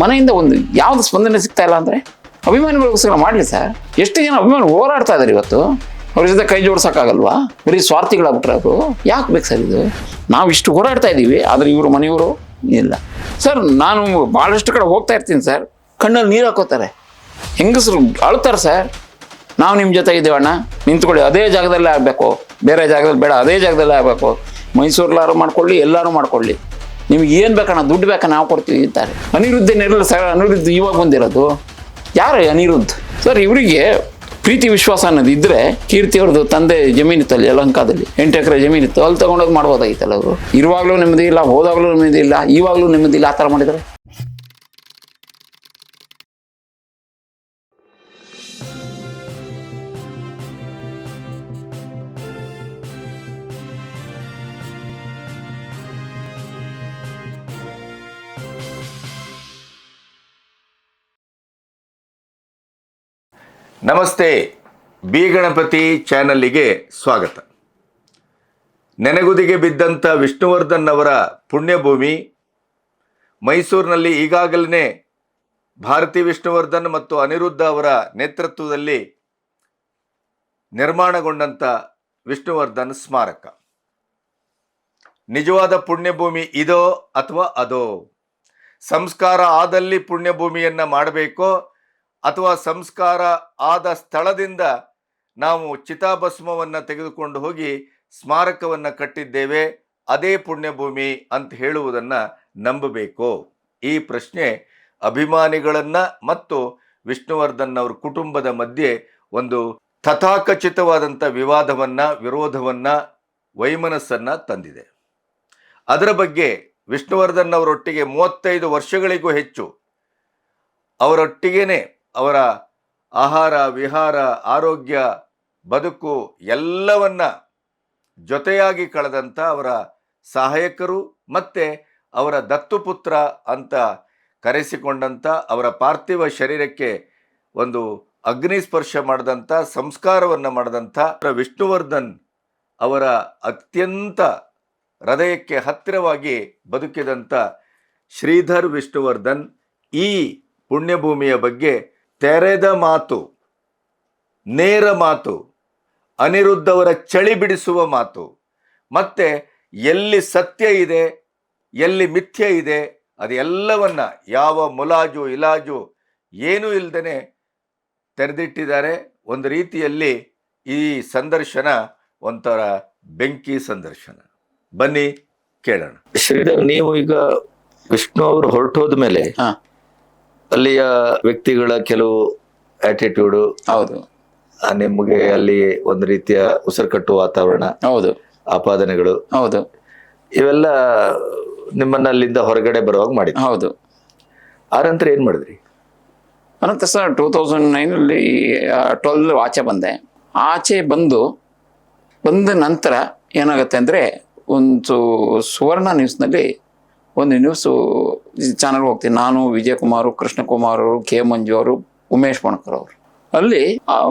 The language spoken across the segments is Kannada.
ಮನೆಯಿಂದ ಒಂದು ಯಾವ್ದು ಸ್ಪಂದನೆ ಸಿಗ್ತಾ ಇಲ್ಲ ಅಂದರೆ ಅಭಿಮಾನಿಗಳಿಗೋಸ್ಕರ ಮಾಡಲಿ ಸರ್. ಎಷ್ಟು ಜನ ಅಭಿಮಾನಿ ಹೋರಾಡ್ತಾ ಇದ್ದಾರೆ ಇವತ್ತು, ಅವ್ರ ಜೊತೆ ಕೈ ಜೋಡ್ಸೋಕ್ಕಾಗಲ್ವಾ? ಬರೀ ಸ್ವಾರ್ಥಿಗಳಾಗ್ಬಿಟ್ರೆ ಅವರು. ಯಾಕೆ ಬೇಕು ಸರ್ ಇದು? ನಾವು ಇಷ್ಟು ಹೋರಾಡ್ತಾ ಇದ್ದೀವಿ, ಆದರೆ ಇವರು ಮನೆಯವರು ಇಲ್ಲ ಸರ್. ನಾನು ಭಾಳಷ್ಟು ಕಡೆ ಹೋಗ್ತಾ ಇರ್ತೀನಿ ಸರ್, ಕಣ್ಣಲ್ಲಿ ನೀರು ಹಾಕೋತಾರೆ, ಹೆಂಗಸರು ಅಳ್ತಾರೆ ಸರ್. ನಾವು ನಿಮ್ಮ ಜೊತೆ ಇದ್ದೀವಿ ಅಣ್ಣ, ನಿಂತ್ಕೊಳ್ಳಿ, ಅದೇ ಜಾಗದಲ್ಲೇ ಆಗಬೇಕು, ಬೇರೆ ಜಾಗದಲ್ಲಿ ಬೇಡ, ಅದೇ ಜಾಗದಲ್ಲೇ ಆಗಬೇಕು. ಮೈಸೂರಲ್ಲಾರು ಮಾಡ್ಕೊಳ್ಳಿ, ಎಲ್ಲರೂ ಮಾಡ್ಕೊಳ್ಳಿ, ನಿಮ್ಗೆ ಏನು ಬೇಕಣ್ಣ, ದುಡ್ಡು ಬೇಕ ನಾವು ಕೊಡ್ತೀವಿ ಅಂತಾರೆ. ಅನಿರುದ್ಧನಿರಲ್ಲ ಸರ್, ಅನಿರುದ್ಧ ಇವಾಗ ಬಂದಿರೋದು ಯಾರು? ಅನಿರುದ್ಧ್ ಸರ್. ಇವರಿಗೆ ಪ್ರೀತಿ ವಿಶ್ವಾಸ ಅನ್ನೋದು ಇದ್ದರೆ ಕೀರ್ತಿ ಅವ್ರದ್ದು ತಂದೆ ಜಮೀನಿತ್ತಲ್ಲಿ ಯಲಹಂಕದಲ್ಲಿ 8 ಎಕರೆ ಜಮೀನಿತ್ತು, ಅಲ್ಲಿ ತೊಗೊಂಡೋಗಿ ಮಾಡ್ಬೋದಾಗಿತ್ತಲ್ಲ ಅವರು. ಇರುವಾಗಲೂ ನೆಮ್ಮದಿ ಇಲ್ಲ, ಹೋದಾಗಲೂ ನೆಮ್ಮದಿ ಇಲ್ಲ, ಇವಾಗಲೂ ನೆಮ್ಮದಿ ಇಲ್ಲ, ಆ ಥರ ಮಾಡಿದರೆ. ನಮಸ್ತೆ, ಬಿ ಗಣಪತಿ ಚಾನಲ್ಲಿಗೆ ಸ್ವಾಗತ. ನೆನೆಗುದಿಗೆ ಬಿದ್ದಂಥ ವಿಷ್ಣುವರ್ಧನ್ ಅವರ ಪುಣ್ಯಭೂಮಿ ಮೈಸೂರಿನಲ್ಲಿ ಈಗಾಗಲೇ ಭಾರತಿ ವಿಷ್ಣುವರ್ಧನ್ ಮತ್ತು ಅನಿರುದ್ಧ ಅವರ ನೇತೃತ್ವದಲ್ಲಿ ನಿರ್ಮಾಣಗೊಂಡಂಥ ವಿಷ್ಣುವರ್ಧನ್ ಸ್ಮಾರಕ ನಿಜವಾದ ಪುಣ್ಯಭೂಮಿ ಇದೋ ಅಥವಾ ಅದೋ? ಸಂಸ್ಕಾರ ಆದಲ್ಲಿ ಪುಣ್ಯಭೂಮಿಯನ್ನು ಮಾಡಬೇಕೋ ಅಥವಾ ಸಂಸ್ಕಾರ ಆದ ಸ್ಥಳದಿಂದ ನಾವು ಚಿತಾಭಸ್ಮವನ್ನು ತೆಗೆದುಕೊಂಡು ಹೋಗಿ ಸ್ಮಾರಕವನ್ನು ಕಟ್ಟಿದ್ದೇವೆ, ಅದೇ ಪುಣ್ಯಭೂಮಿ ಅಂತ ಹೇಳುವುದನ್ನು ನಂಬಬೇಕು? ಈ ಪ್ರಶ್ನೆ ಅಭಿಮಾನಿಗಳನ್ನು ಮತ್ತು ವಿಷ್ಣುವರ್ಧನ್ ಅವರ ಕುಟುಂಬದ ಮಧ್ಯೆ ಒಂದು ತಥಾಕಚಿತವಾದಂಥ ವಿವಾದವನ್ನು, ವಿರೋಧವನ್ನು, ವೈಮನಸ್ಸನ್ನು ತಂದಿದೆ. ಅದರ ಬಗ್ಗೆ ವಿಷ್ಣುವರ್ಧನ್ ಅವರೊಟ್ಟಿಗೆ 35 ವರ್ಷಗಳಿಗೂ ಹೆಚ್ಚು ಅವರೊಟ್ಟಿಗೇನೆ ಅವರ ಆಹಾರ, ವಿಹಾರ, ಆರೋಗ್ಯ, ಬದುಕು ಎಲ್ಲವನ್ನ ಜೊತೆಯಾಗಿ ಕಳೆದಂಥ ಅವರ ಸಹಾಯಕರು ಮತ್ತು ಅವರ ದತ್ತುಪುತ್ರ ಅಂತ ಕರೆಸಿಕೊಂಡಂಥ, ಅವರ ಪಾರ್ಥಿವ ಶರೀರಕ್ಕೆ ಒಂದು ಅಗ್ನಿಸ್ಪರ್ಶ ಮಾಡಿದಂಥ, ಸಂಸ್ಕಾರವನ್ನು ಮಾಡಿದಂಥ ವಿಷ್ಣುವರ್ಧನ್ ಅವರ ಅತ್ಯಂತ ಹೃದಯಕ್ಕೆ ಹತ್ತಿರವಾಗಿ ಬದುಕಿದಂಥ ಶ್ರೀಧರ್ ವಿಷ್ಣುವರ್ಧನ್ ಈ ಪುಣ್ಯಭೂಮಿಯ ಬಗ್ಗೆ ತೆರೆದ ಮಾತು, ನೇರ ಮಾತು, ಅನಿರುದ್ಧವರ ಚಳಿ ಬಿಡಿಸುವ ಮಾತು, ಮತ್ತು ಎಲ್ಲಿ ಸತ್ಯ ಇದೆ, ಎಲ್ಲಿ ಮಿಥ್ಯೆ ಇದೆ, ಅದೆಲ್ಲವನ್ನ ಯಾವ ಮುಲಾಜು ಇಲಾಜು ಏನೂ ಇಲ್ಲದೇ ತೆರೆದಿಟ್ಟಿದ್ದಾರೆ. ಒಂದು ರೀತಿಯಲ್ಲಿ ಈ ಸಂದರ್ಶನ ಒಂಥರ ಬೆಂಕಿ ಸಂದರ್ಶನ. ಬನ್ನಿ ಕೇಳೋಣ. ಶ್ರೀಧರ್, ನೀವು ಈಗ ವಿಷ್ಣು ಅವರು ಹೊರಟೋದ ಮೇಲೆ ಅಲ್ಲಿಯ ವ್ಯಕ್ತಿಗಳ ಕೆಲವು ಆಟಿಟ್ಯೂಡು, ಹೌದು, ನಿಮಗೆ ಅಲ್ಲಿ ಒಂದು ರೀತಿಯ ಉಸಿರುಕಟ್ಟುವ ವಾತಾವರಣ, ಹೌದು, ಆಪಾದನೆಗಳು, ಹೌದು, ಇವೆಲ್ಲ ನಿಮ್ಮನ್ನ ಅಲ್ಲಿಂದ ಹೊರಗಡೆ ಬರುವಾಗ ಮಾಡಿದ್ರು. ಹೌದು. ಆನಂತರ ಏನ್ ಮಾಡಿದ್ರಿ? ಅನಂತರ ಸರ್ 2009 12 ಆಚೆ ಬಂದೆ. ಆಚೆ ಬಂದ ನಂತರ ಏನಾಗುತ್ತೆ ಅಂದರೆ, ಒಂದು ಸುವರ್ಣ ನ್ಯೂಸ್ನಲ್ಲಿ ಒಂದು ನ್ಯೂಸು ಚಾನಲ್ ಹೋಗ್ತೀನಿ ನಾನು, ವಿಜಯಕುಮಾರ್, ಕೃಷ್ಣಕುಮಾರ್ ಅವರು, ಕೆ ಮಂಜು ಅವರು, ಉಮೇಶ್ ಬಣಕರ್ ಅವರು. ಅಲ್ಲಿ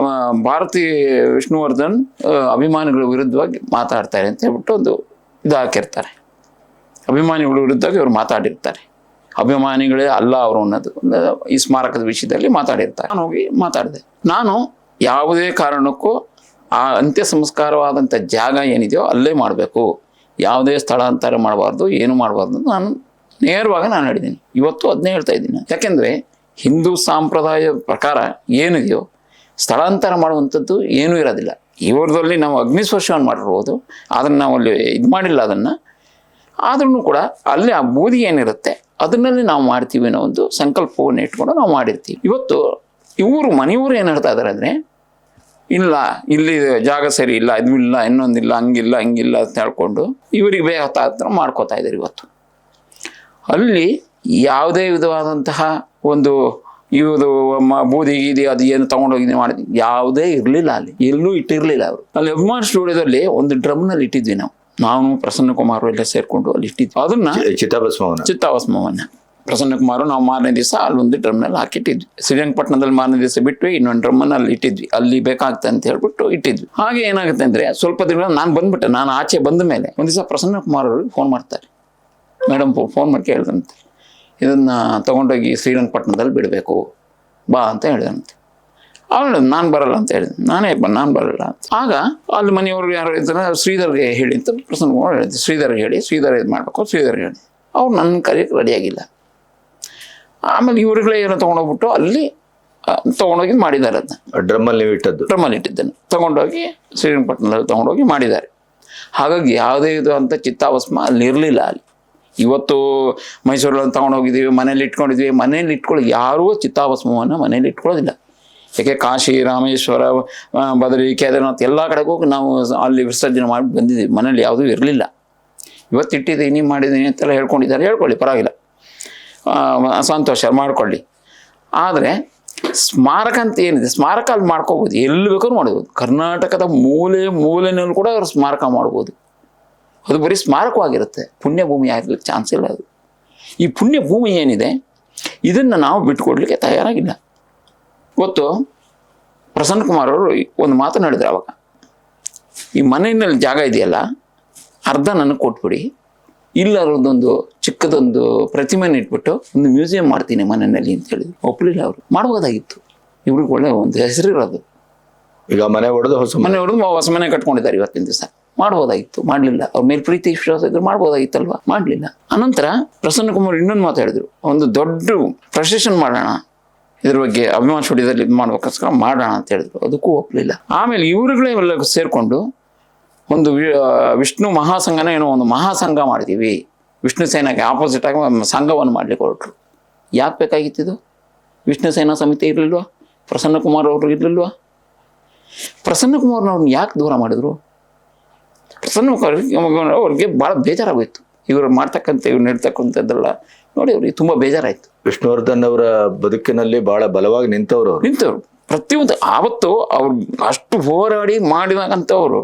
ಭಾರತಿ ವಿಷ್ಣುವರ್ಧನ್ ಅಭಿಮಾನಿಗಳ ವಿರುದ್ಧವಾಗಿ ಮಾತಾಡ್ತಾರೆ ಅಂತ ಹೇಳ್ಬಿಟ್ಟು ಒಂದು ಇದು ಹಾಕಿರ್ತಾರೆ. ಅಭಿಮಾನಿಗಳ ವಿರುದ್ಧವಾಗಿ ಇವರು ಮಾತಾಡಿರ್ತಾರೆ. ಅಭಿಮಾನಿಗಳೇ ಅಲ್ಲ ಅವರು ಅನ್ನೋದು ಈ ಸ್ಮಾರಕದ ವಿಷಯದಲ್ಲಿ ಮಾತಾಡಿರ್ತಾರೆ. ನಾನು ಹೋಗಿ ಮಾತಾಡಿದೆ. ನಾನು ಯಾವುದೇ ಕಾರಣಕ್ಕೂ ಆ ಅಂತ್ಯ ಸಂಸ್ಕಾರವಾದಂಥ ಜಾಗ ಏನಿದೆಯೋ ಅಲ್ಲೇ ಮಾಡಬೇಕು, ಯಾವುದೇ ಸ್ಥಳಾಂತರ ಮಾಡಬಾರ್ದು, ಏನು ಮಾಡಬಾರ್ದು ಅಂತ ನಾನು ನೇರವಾಗಿ ಹೇಳಿದ್ದೀನಿ. ಇವತ್ತು ಅದನ್ನೇ ಹೇಳ್ತಾ ಇದ್ದೀನಿ. ಯಾಕೆಂದರೆ ಹಿಂದೂ ಸಂಪ್ರದಾಯ ಪ್ರಕಾರ ಏನಿದೆಯೋ ಸ್ಥಳಾಂತರ ಮಾಡುವಂಥದ್ದು ಏನೂ ಇರೋದಿಲ್ಲ. ಇವ್ರದಲ್ಲಿ ನಾವು ಅಗ್ನಿಸ್ಪರ್ಶವನ್ನು ಮಾಡಿರ್ಬೋದು, ಅದನ್ನು ನಾವು ಅಲ್ಲಿ ಇದು ಮಾಡಿಲ್ಲ. ಅದನ್ನು ಆದ್ರೂ ಕೂಡ ಅಲ್ಲಿ ಆ ಬೂದಿ ಏನಿರುತ್ತೆ ಅದನ್ನಲ್ಲಿ ನಾವು ಮಾಡ್ತೀವಿ ಅನ್ನೋ ಒಂದು ಸಂಕಲ್ಪವನ್ನು ಇಟ್ಕೊಂಡು ನಾವು ಮಾಡಿರ್ತೀವಿ. ಇವತ್ತು ಮನೆಯವರು ಏನು ಹೇಳ್ತಾ ಇದ್ದಾರೆ ಅಂದರೆ, ಇಲ್ಲ ಇಲ್ಲಿ ಜಾಗ ಸರಿ ಇಲ್ಲ, ಇದು ಇಲ್ಲ, ಇನ್ನೊಂದಿಲ್ಲ, ಹಂಗಿಲ್ಲ ಅಂತ ಹೇಳ್ಕೊಂಡು ಇವರಿಗೆ ಬೇಕಾದ ಮಾಡ್ಕೋತಾ ಇದ್ದಾರೆ. ಇವತ್ತು ಅಲ್ಲಿ ಯಾವುದೇ ವಿಧವಾದಂತಹ ಒಂದು ಇವುದು ಬೂದಿ ಗೀದಿ ಅದು ಏನು ತೊಗೊಂಡೋಗಿ ಮಾಡಿದ್ವಿ ಯಾವುದೇ ಇರಲಿಲ್ಲ. ಅಲ್ಲಿ ಎಲ್ಲೂ ಇಟ್ಟಿರಲಿಲ್ಲ. ಅವರು ಅಲ್ಲಿ ಅಭಿಮಾನ್ ಸ್ಟುಡಿಯೋದಲ್ಲಿ ಒಂದು ಡ್ರಮ್ನಲ್ಲಿ ಇಟ್ಟಿದ್ವಿ ನಾವು ಪ್ರಸನ್ನ ಕುಮಾರ್ ಎಲ್ಲ ಸೇರಿಕೊಂಡು ಅಲ್ಲಿ ಇಟ್ಟಿದ್ವಿ. ಅದನ್ನು ಚಿತ್ತಾಭಸ್ಮವನ್ನು ಪ್ರಸನ್ನ ಕುಮಾರು ನಾವು ಮಾರನೇ ದಿವಸ ಅಲ್ಲೊಂದು ಡ್ರಮ್ನಲ್ಲಿ ಹಾಕಿಟ್ಟಿದ್ವಿ. ಶ್ರೀರಂಗಪಟ್ಟಣದಲ್ಲಿ ಮಾರನೇ ದಿವಸ ಬಿಟ್ವಿ, ಇನ್ನೊಂದು ಡ್ರಮ್ಮನ್ನು ಅಲ್ಲಿ ಇಟ್ಟಿದ್ವಿ. ಅಲ್ಲಿ ಬೇಕಾಗ್ತದೆ ಅಂತ ಹೇಳ್ಬಿಟ್ಟು ಇಟ್ಟಿದ್ವಿ. ಹಾಗೆ ಏನಾಗುತ್ತೆ ಅಂದರೆ, ಸ್ವಲ್ಪ ದಿನ ನಾನು ಬಂದ್ಬಿಟ್ಟೆ. ನಾನು ಆಚೆ ಬಂದ ಮೇಲೆ ಒಂದು ದಿವಸ ಪ್ರಸನ್ನ ಕುಮಾರ್ ಅವ್ರಿಗೆ ಫೋನ್ ಮಾಡ್ತಾರೆ. ಮೇಡಮ್ ಫೋನ್ ಮಾಡಿ ಕೇಳಿದಂತೆ, ಇದನ್ನು ತೊಗೊಂಡೋಗಿ ಶ್ರೀರಂಗಪಟ್ಟಣದಲ್ಲಿ ಬಿಡಬೇಕು ಬಾ ಅಂತ ಹೇಳಿದಂತೆ. ಅವಳು ನಾನು ಬರಲ್ಲ ಅಂತ ಹೇಳಿದೆ. ನಾನು ಬರಲ್ಲ ಅಂತ. ಆಗ ಅಲ್ಲಿ ಮನೆಯವ್ರು ಯಾರು ಇದ್ದಾರೆ, ಶ್ರೀಧರ್ಗೆ ಹೇಳಿ ಅಂತ ಪ್ರಸನ್ನ ಕುಮಾರ್ ಹೇಳಿದ್ದೆ. ಶ್ರೀಧರ್ಗೆ ಹೇಳಿ, ಶ್ರೀಧರ್ ಇದು ಮಾಡಬೇಕು, ಶ್ರೀಧರ್ಗೆ ಹೇಳಿ. ಅವ್ರು ನನ್ನ ಕರೆಯೋಕ್ಕೆ ರೆಡಿಯಾಗಿಲ್ಲ. ಆಮೇಲೆ ಇವ್ರುಗಳೇ ಏನೋ ತೊಗೊಂಡೋಗ್ಬಿಟ್ಟು ಅಲ್ಲಿ ತೊಗೊಂಡೋಗಿ ಮಾಡಿದ್ದಾರೆ. ಅದನ್ನ ಡ್ರಮ್ಮಲ್ಲಿ ನೀವು ಇಟ್ಟದ್ದು? ಡ್ರಮ್ಮಲ್ಲಿ ಇಟ್ಟಿದ್ದೇನೆ. ತೊಗೊಂಡೋಗಿ ಶ್ರೀರಂಗಪಟ್ಟಣದಲ್ಲಿ ತೊಗೊಂಡೋಗಿ ಮಾಡಿದ್ದಾರೆ. ಹಾಗಾಗಿ ಯಾವುದೇ ಇದು ಅಂತ ಚಿತ್ತಾಭಸ್ಮ ಅಲ್ಲಿ ಇರಲಿಲ್ಲ. ಅಲ್ಲಿ ಇವತ್ತು ಮೈಸೂರಲ್ಲಿ ತೊಗೊಂಡೋಗಿದ್ದೀವಿ, ಮನೇಲಿ ಇಟ್ಕೊಂಡಿದ್ವಿ. ಮನೇಲಿ ಇಟ್ಕೊಳ್ಳಿ, ಯಾರೂ ಚಿತ್ತಾಭಸ್ಮವನ್ನು ಮನೇಲಿ ಇಟ್ಕೊಳ್ಳೋದಿಲ್ಲ. ಯಾಕೆ ಕಾಶಿ, ರಾಮೇಶ್ವರ, ಬದರಿ, ಕೇದಾರನಾಥ್ ಎಲ್ಲ ಕಡೆಗೂ ನಾವು ಅಲ್ಲಿ ವಿಸರ್ಜನೆ ಮಾಡಿ ಬಂದಿದ್ದೀವಿ. ಮನೇಲಿ ಯಾವುದೂ ಇರಲಿಲ್ಲ. ಇವತ್ತು ಇಟ್ಟಿದ್ದೀನಿ, ಮಾಡಿದ್ದೀನಿ ಅಂತೆಲ್ಲ ಹೇಳ್ಕೊಂಡಿದ್ದಾರೆ. ಹೇಳ್ಕೊಳ್ಳಿ, ಪರವಾಗಿಲ್ಲ, ಸಂತೋಷ ಮಾಡ್ಕೊಳ್ಳಿ. ಆದರೆ ಸ್ಮಾರಕ ಅಂತ ಏನಿದೆ, ಸ್ಮಾರಕ ಅಲ್ಲಿ ಮಾಡ್ಕೋಬೋದು, ಎಲ್ಲಿ ಬೇಕಾದ್ರೂ ಮಾಡ್ಬೋದು. ಕರ್ನಾಟಕದ ಮೂಲೆಯಲ್ಲೂ ಕೂಡ ಅವರು ಸ್ಮಾರಕ ಮಾಡ್ಬೋದು. ಅದು ಬರೀ ಸ್ಮಾರಕವಾಗಿರುತ್ತೆ, ಪುಣ್ಯಭೂಮಿ ಆಗಿರ್ಲಿಕ್ಕೆ ಚಾನ್ಸ್ ಇಲ್ಲ. ಅದು ಈ ಪುಣ್ಯಭೂಮಿ ಏನಿದೆ ಇದನ್ನು ನಾವು ಬಿಟ್ಕೊಡ್ಲಿಕ್ಕೆ ತಯಾರಾಗಿಲ್ಲ. ಇವತ್ತು ಪ್ರಸನ್ನ ಕುಮಾರ್ ಅವರು ಒಂದು ಮಾತನಾಡಿದ್ರು ಅವಾಗ, ಈ ಮನೆಯಲ್ಲಿ ಜಾಗ ಇದೆಯಲ್ಲ ಅರ್ಧ ನನಗೆ ಕೊಟ್ಬಿಡಿ, ಇಲ್ಲರದೊಂದು ಚಿಕ್ಕದೊಂದು ಪ್ರತಿಮೆನ ಇಟ್ಬಿಟ್ಟು ಒಂದು ಮ್ಯೂಸಿಯಂ ಮಾಡ್ತೀನಿ ಮನೆಯಲ್ಲಿ ಅಂತ ಹೇಳಿದ್ರು. ಒಪ್ಪಲಿಲ್ಲ ಅವರು. ಮಾಡ್ಬೋದಾಗಿತ್ತು, ಇವ್ರಿಗೆ ಒಳ್ಳೆ ಒಂದು ಹೆಸರಿರೋದು. ಈಗ ಮನೆ ಹೊಡೆದು ಹೊಸ ಮನೆ ಕಟ್ಕೊಂಡಿದ್ದಾರೆ ಇವತ್ತಿನ ದಿವಸ. ಮಾಡ್ಬೋದಾಗಿತ್ತು, ಮಾಡಲಿಲ್ಲ. ಅವ್ರ ಮೇಲೆ ಪ್ರೀತಿ ವಿಶ್ವಾಸ ಇದ್ರು ಮಾಡ್ಬೋದಾಗಿತ್ತಲ್ವಾ, ಮಾಡಲಿಲ್ಲ. ಅನಂತರ ಪ್ರಸನ್ನ ಕುಮಾರ್ ಇನ್ನೊಂದು ಮಾತಾಡಿದ್ರು, ಒಂದು ದೊಡ್ಡ ಪ್ರೊಸೆಷನ್ ಮಾಡೋಣ, ಇದ್ರ ಬಗ್ಗೆ ಅಭಿಮಾನ ಸ್ಟುಡಿಯೋದಲ್ಲಿ ಇದು ಮಾಡ್ಬೇಕೋಸ್ಕರ ಮಾಡೋಣ ಅಂತ ಹೇಳಿದ್ರು. ಅದಕ್ಕೂ ಒಪ್ಪಲಿಲ್ಲ. ಆಮೇಲೆ ಇವರುಗಳೇ ಎಲ್ಲ ಸೇರಿಕೊಂಡು ಒಂದು ವಿಷ್ಣು ಮಹಾಸಂಘನ ಏನೋ ಒಂದು ಮಹಾಸಂಘ ಮಾಡ್ತೀವಿ, ವಿಷ್ಣು ಸೇನಾಗೆ ಆಪೋಸಿಟ್ ಆಗಿ ಸಂಘವನ್ನು ಮಾಡ್ಲಿಕ್ಕೆ ಹೊರಟರು. ಯಾಕೆ ಬೇಕಾಗಿತ್ತಿದು? ವಿಷ್ಣು ಸೇನಾ ಸಮಿತಿ ಇರಲಿಲ್ವಾ? ಪ್ರಸನ್ನ ಕುಮಾರ್ ಅವರು ಇರಲಿಲ್ವಾ? ಪ್ರಸನ್ನ ಕುಮಾರ್ನವ್ರನ್ನ ಯಾಕೆ ದೂರ ಮಾಡಿದ್ರು? ಪ್ರಸನ್ನ ಕುಮಾರ್ ಅವ್ರಿಗೆ ಭಾಳ ಬೇಜಾರಾಗೋಯ್ತು. ಇವರು ಮಾಡ್ತಕ್ಕಂಥ ಇವ್ರು ನೀಡ್ತಕ್ಕಂಥದ್ದೆಲ್ಲ ನೋಡಿ ಅವ್ರಿಗೆ ತುಂಬ ಬೇಜಾರಾಯಿತು. ವಿಷ್ಣುವರ್ಧನ್ ಅವರ ಬದುಕಿನಲ್ಲಿ ಬಹಳ ಬಲವಾಗಿ ನಿಂತವರು ಪ್ರತಿಯೊಂದು. ಆವತ್ತು ಅವ್ರು ಅಷ್ಟು ಹೋರಾಡಿ ಮಾಡಿದಾಗಂಥವ್ರು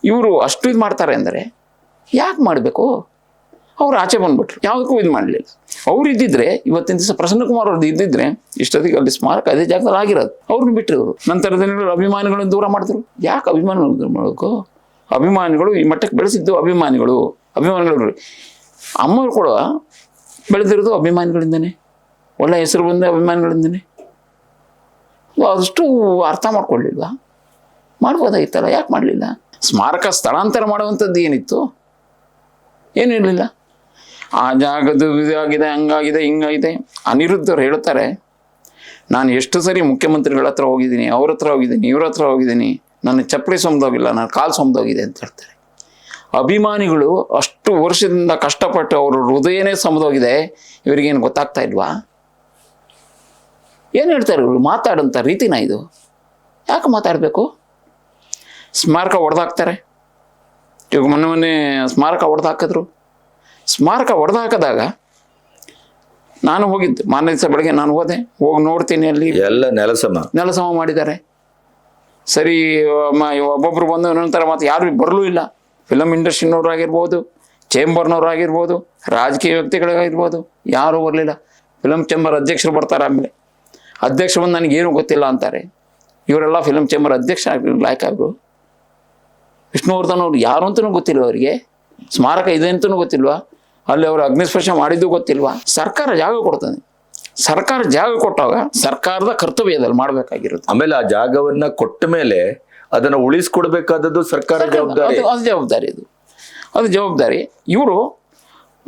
ಇವರು ಅಷ್ಟು ಇದು ಮಾಡ್ತಾರೆ ಅಂದರೆ ಯಾಕೆ ಮಾಡಬೇಕು? ಅವ್ರು ಆಚೆ ಬಂದ್ಬಿಟ್ರು, ಯಾವುದಕ್ಕೂ ಇದು ಮಾಡಲಿಲ್ಲ. ಅವ್ರು ಇದ್ದಿದ್ರೆ ಇವತ್ತಿನ ದಿವಸ ಪ್ರಸನ್ನ ಕುಮಾರ್ ಅವ್ರದ್ದು ಇದ್ದಿದ್ರೆ ಇಷ್ಟೊತ್ತಿಗೆ ಅಲ್ಲಿ ಸ್ಮಾರಕ ಅದೇ ಜಾಗದಲ್ಲಿ ಆಗಿರೋದು. ಅವ್ರನ್ನ ಬಿಟ್ಟರು ಅವರು. ನಂತರದ ದಿನಗಳು ಅಭಿಮಾನಿಗಳನ್ನು ದೂರ ಮಾಡಿದ್ರು. ಯಾಕೆ ಅಭಿಮಾನಿಗಳನ್ನು ದೂರ ಮಾಡಬೇಕು? ಅಭಿಮಾನಿಗಳು ಈ ಮಟ್ಟಕ್ಕೆ ಬೆಳೆಸಿದ್ದು ಅಭಿಮಾನಿಗಳು. ಅಮ್ಮವ್ರು ಕೂಡ ಬೆಳೆದಿರೋದು ಅಭಿಮಾನಿಗಳಿಂದನೇ, ಒಳ್ಳೆ ಹೆಸರು ಬಂದ ಅಭಿಮಾನಿಗಳಿಂದನೇ. ಅದಷ್ಟು ಅರ್ಥ ಮಾಡ್ಕೊಳ್ಳಿಲ್ವಾ? ಮಾಡ್ಬೋದಾಗಿತ್ತಲ್ಲ, ಯಾಕೆ ಮಾಡಲಿಲ್ಲ? ಸ್ಮಾರಕ ಸ್ಥಳಾಂತರ ಮಾಡುವಂಥದ್ದು ಏನಿತ್ತು? ಏನಿರಲಿಲ್ಲ. ಆ ಜಾಗದ್ದು ಇದಾಗಿದೆ, ಹಂಗಾಗಿದೆ, ಹಿಂಗಾಗಿದೆ. ಅನಿರುದ್ಧರು ಹೇಳ್ತಾರೆ, ನಾನು ಎಷ್ಟು ಸರಿ ಮುಖ್ಯಮಂತ್ರಿಗಳ ಹತ್ರ ಹೋಗಿದ್ದೀನಿ, ಅವ್ರ ಹತ್ರ ಹೋಗಿದ್ದೀನಿ, ಇವ್ರ ಹತ್ರ ಹೋಗಿದ್ದೀನಿ, ನನ್ನ ಚಪ್ಪಲಿ ಸೊಂದೋಗಿಲ್ಲ, ನನ್ನ ಕಾಲು ಸೊಂದೋಗಿದೆ ಅಂತ ಹೇಳ್ತಾರೆ. ಅಭಿಮಾನಿಗಳು ಅಷ್ಟು ವರ್ಷದಿಂದ ಕಷ್ಟಪಟ್ಟು ಅವ್ರ ಹೃದಯನೇ ಸಮದೋಗಿದೆ, ಇವರಿಗೇನು ಗೊತ್ತಾಗ್ತಾ ಇಲ್ವಾ? ಏನು ಹೇಳ್ತಾರೆ ಇವರು? ಮಾತಾಡೋಂಥ ರೀತಿನ ಇದು? ಯಾಕೆ ಮಾತಾಡಬೇಕು? ಸ್ಮಾರಕ ಹೊಡೆದಾಕ್ತಾರೆ. ಇವಾಗ ಮೊನ್ನೆ ಸ್ಮಾರಕ ಹೊಡೆದಾಕಿದ್ರು. ಸ್ಮಾರಕ ಹೊಡೆದಾಕಿದಾಗ ನಾನು ಹೋಗಿದ್ದು, ಮಾರನೇ ದಿವಸ ಬೆಳಗ್ಗೆ ನಾನು ಹೋದೆ. ಹೋಗಿ ನೋಡ್ತೀನಿ, ಅಲ್ಲಿ ಎಲ್ಲ ನೆಲಸಮ ಮಾಡಿದ್ದಾರೆ. ಸರಿ, ಒಬ್ಬೊಬ್ರು ಬಂದು ಇನ್ನೊಂಥರ ಮಾತು, ಯಾರು ಬರಲೂ ಇಲ್ಲ. ಫಿಲಮ್ ಇಂಡಸ್ಟ್ರಿನವ್ರು ಆಗಿರ್ಬೋದು, ಚೇಂಬರ್ನವ್ರು ಆಗಿರ್ಬೋದು, ರಾಜಕೀಯ ವ್ಯಕ್ತಿಗಳಾಗಿರ್ಬೋದು, ಯಾರೂ ಬರಲಿಲ್ಲ. ಫಿಲಮ್ ಚೇಂಬರ್ ಅಧ್ಯಕ್ಷರು ಬರ್ತಾರೆ. ಆಮೇಲೆ ಅಧ್ಯಕ್ಷರು ಬಂದು ನನಗೇನು ಗೊತ್ತಿಲ್ಲ ಅಂತಾರೆ. ಇವರೆಲ್ಲ ಫಿಲಮ್ ಚೇಂಬರ್ ಅಧ್ಯಕ್ಷ ಲಾಯ್ಕಾದ್ರು. ವಿಷ್ಣುವರ್ಧನ್ ಅವ್ರು ಯಾರು ಅಂತಲೂ ಗೊತ್ತಿಲ್ವ ಅವರಿಗೆ? ಸ್ಮಾರಕ ಇದೆ ಅಂತಲೂ ಗೊತ್ತಿಲ್ವಾ? ಅಲ್ಲಿ ಅವರು ಅಗ್ನಿಸ್ಪರ್ಶ ಮಾಡಿದ್ದು ಗೊತ್ತಿಲ್ವಾ? ಸರ್ಕಾರ ಜಾಗ ಕೊಡ್ತಾನೆ. ಸರ್ಕಾರ ಜಾಗ ಕೊಟ್ಟಾಗ ಸರ್ಕಾರದ ಕರ್ತವ್ಯದಲ್ಲಿ ಮಾಡಬೇಕಾಗಿರುತ್ತೆ. ಆಮೇಲೆ ಆ ಜಾಗವನ್ನ ಕೊಟ್ಟ ಮೇಲೆ ಅದನ್ನ ಉಳಿಸ್ಕೊಡ್ಬೇಕಾದದ್ದು ಸರ್ಕಾರ ಜವಾಬ್ದಾರಿ. ಅದು ಜವಾಬ್ದಾರಿ. ಇವರು